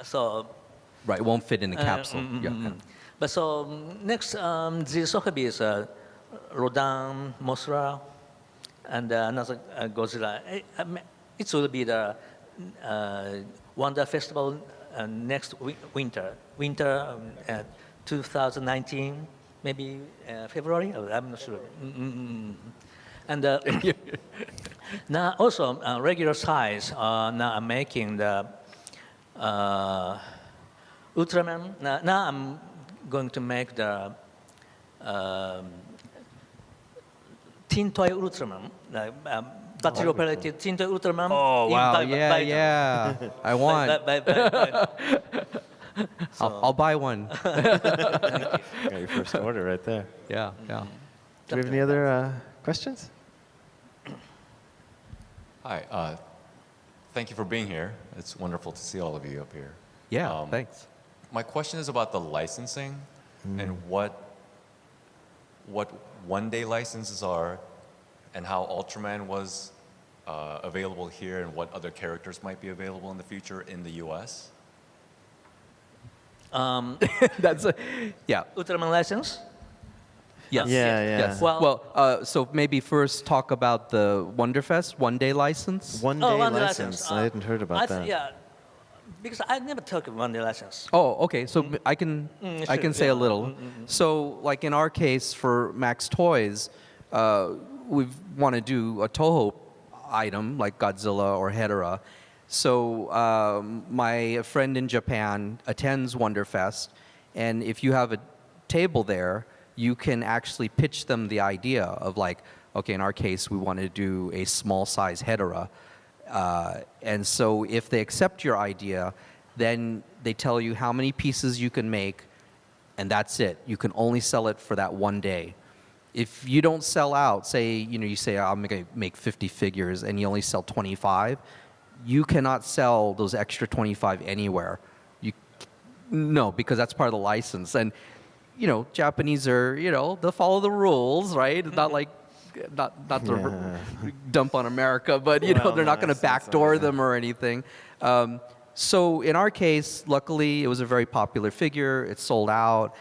So Right, it won't fit in the capsule. But so next, the Sofubi is Rodan, Mothra, and another Godzilla. It will be the Wonder Festival next winter 2019, maybe February. I'm not sure. And now also regular size. Now I'm making the Ultraman. Now I'm going to make the Teen Toy Ultraman, battery operated Teen Toy Ultraman. Oh, wow, yeah. I want. I'll buy one. Got your first order right there. Yeah. Do we have any other questions? Hi. Thank you for being here. It's wonderful to see all of you up here. Yeah, thanks. My question is about the licensing and what one-day licenses are and how Ultraman was available here and what other characters might be available in the future in the US. That's yeah. Ultraman license? Yes. Yeah. Well, so maybe first talk about the Wonderfest one-day license. One-day license. I hadn't heard about that. Yeah, because I never took a one-day license. Oh, okay. So I can say a little. So like in our case for Maxx Toys, we want to do a Toho item like Godzilla or Hedorah. So my friend in Japan attends Wonderfest, and if you have a table there, you can actually pitch them the idea of like, okay, in our case, we want to do a small size Hedorah. And so if they accept your idea, then they tell you how many pieces you can make, and that's it. You can only sell it for that one day. If you don't sell out, say, you say, I'm going to make 50 figures, and you only sell 25, you cannot sell those extra 25 anywhere. No, because that's part of the license. And, Japanese are, they'll follow the rules, right? It's not like, not to dump on America, but, they're not going to backdoor them or anything. So in our case, luckily, it was a very popular figure. It sold out.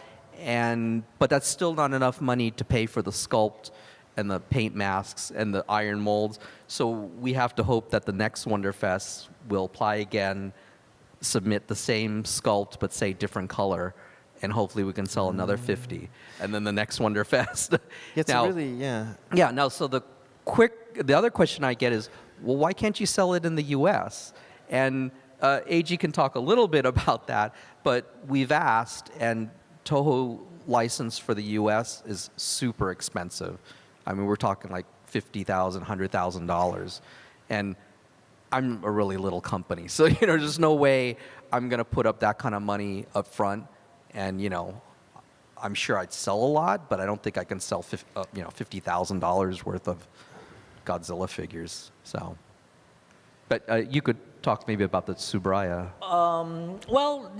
But that's still not enough money to pay for the sculpt and the paint masks and the iron molds. So we have to hope that the next Wonderfest will apply again, submit the same sculpt, but say different color. and hopefully we can sell another 50, and then the next Wonderfest. It's Now, really, yeah. yeah. Now, so the other question I get is, well, why can't you sell it in the U.S.? And Eiji can talk a little bit about that, but we've asked, and Toho license for the U.S. is super expensive. I mean, we're talking like $50,000, $100,000, and I'm a really little company, so there's no way I'm gonna put up that kind of money up front, and I'm sure I'd sell a lot, but I don't think I can sell $50,000 worth of Godzilla figures. So, but you could talk maybe about the Tsuburaya. Well,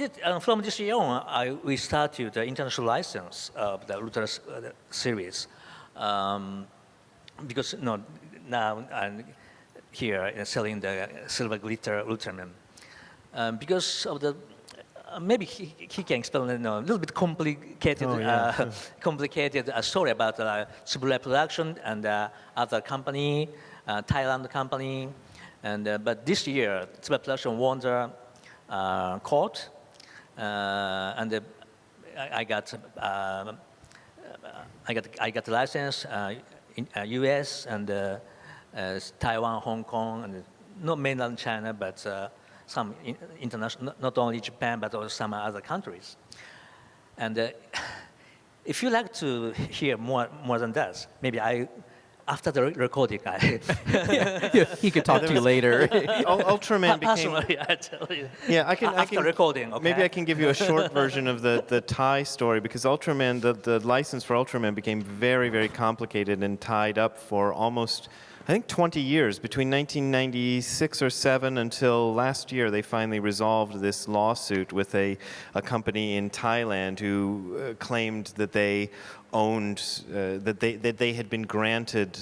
from this year on, we started the international license of the Ultra series because now I'm here selling the silver glitter Ultraman because of the. Maybe he can explain a little bit complicated, complicated story about Tsuburaya Productions and other company, Thailand company, and but this year Tsuburaya Productions won the court, and I got the license in U.S. and Taiwan, Hong Kong, and not mainland China, but some international, not only Japan, but also some other countries. And if you like to hear more than that, maybe after the recording, He could talk to you later. Ultraman became... Personally, I tell you. Yeah, After recording, okay? Maybe I can give you a short version of the Thai story, because Ultraman, the license for Ultraman became very, very complicated and tied up for almost, I think, 20 years. Between 1996 or 7 until last year, they finally resolved this lawsuit with a company in Thailand who claimed that they owned, that they had been granted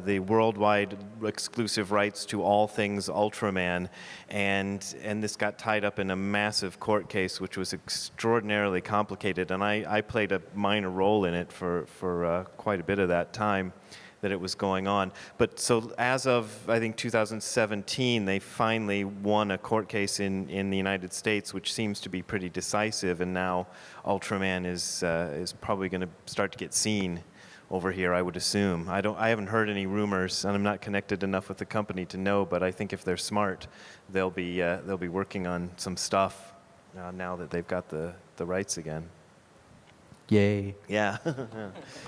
the worldwide exclusive rights to all things Ultraman, and this got tied up in a massive court case, which was extraordinarily complicated, and I played a minor role in it for quite a bit of that time that it was going on. But so as of, I think, 2017, they finally won a court case in the United States, which seems to be pretty decisive, and now Ultraman is probably going to start to get seen over here, I would assume. I haven't heard any rumors, and I'm not connected enough with the company to know, but I think if they're smart, they'll be working on some stuff now that they've got the rights again. Yay. Yeah.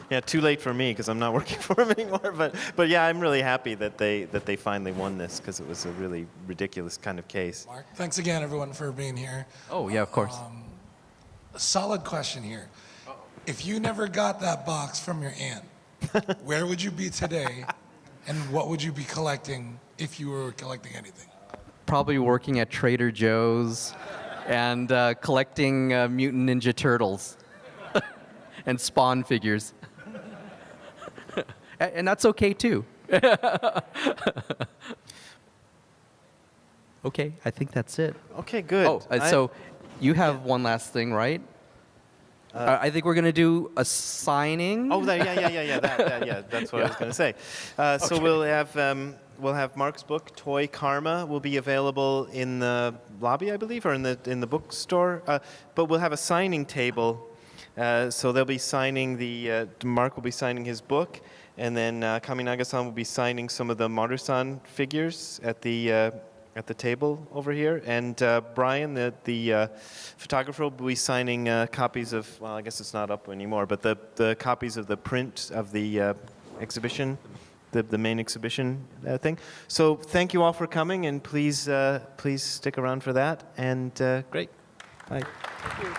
Yeah, too late for me because I'm not working for them anymore. But yeah, I'm really happy that they finally won this, because it was a really ridiculous kind of case. Mark, thanks again, everyone, for being here. Oh, yeah, of course. A solid question here. If you never got that box from your aunt, where would you be today, and what would you be collecting if you were collecting anything? Probably working at Trader Joe's and collecting Mutant Ninja Turtles and Spawn figures. And that's okay, too. Okay, I think that's it. Okay, good. Oh, so you have one last thing, right? I think we're going to do a signing. Oh, yeah. That's what I was going to say. So we'll have Mark's book, Toy Karma, will be available in the lobby, I believe, or in the bookstore. But we'll have a signing table. So they'll be signing Mark will be signing his book, and then Kaminaga-san will be signing some of the Marusan figures at the table over here, and Brian, the photographer, will be signing copies of, well, I guess it's not up anymore, but the copies of the print of the exhibition, the main exhibition thing. So thank you all for coming, and please stick around for that. And great. Bye. Thank you.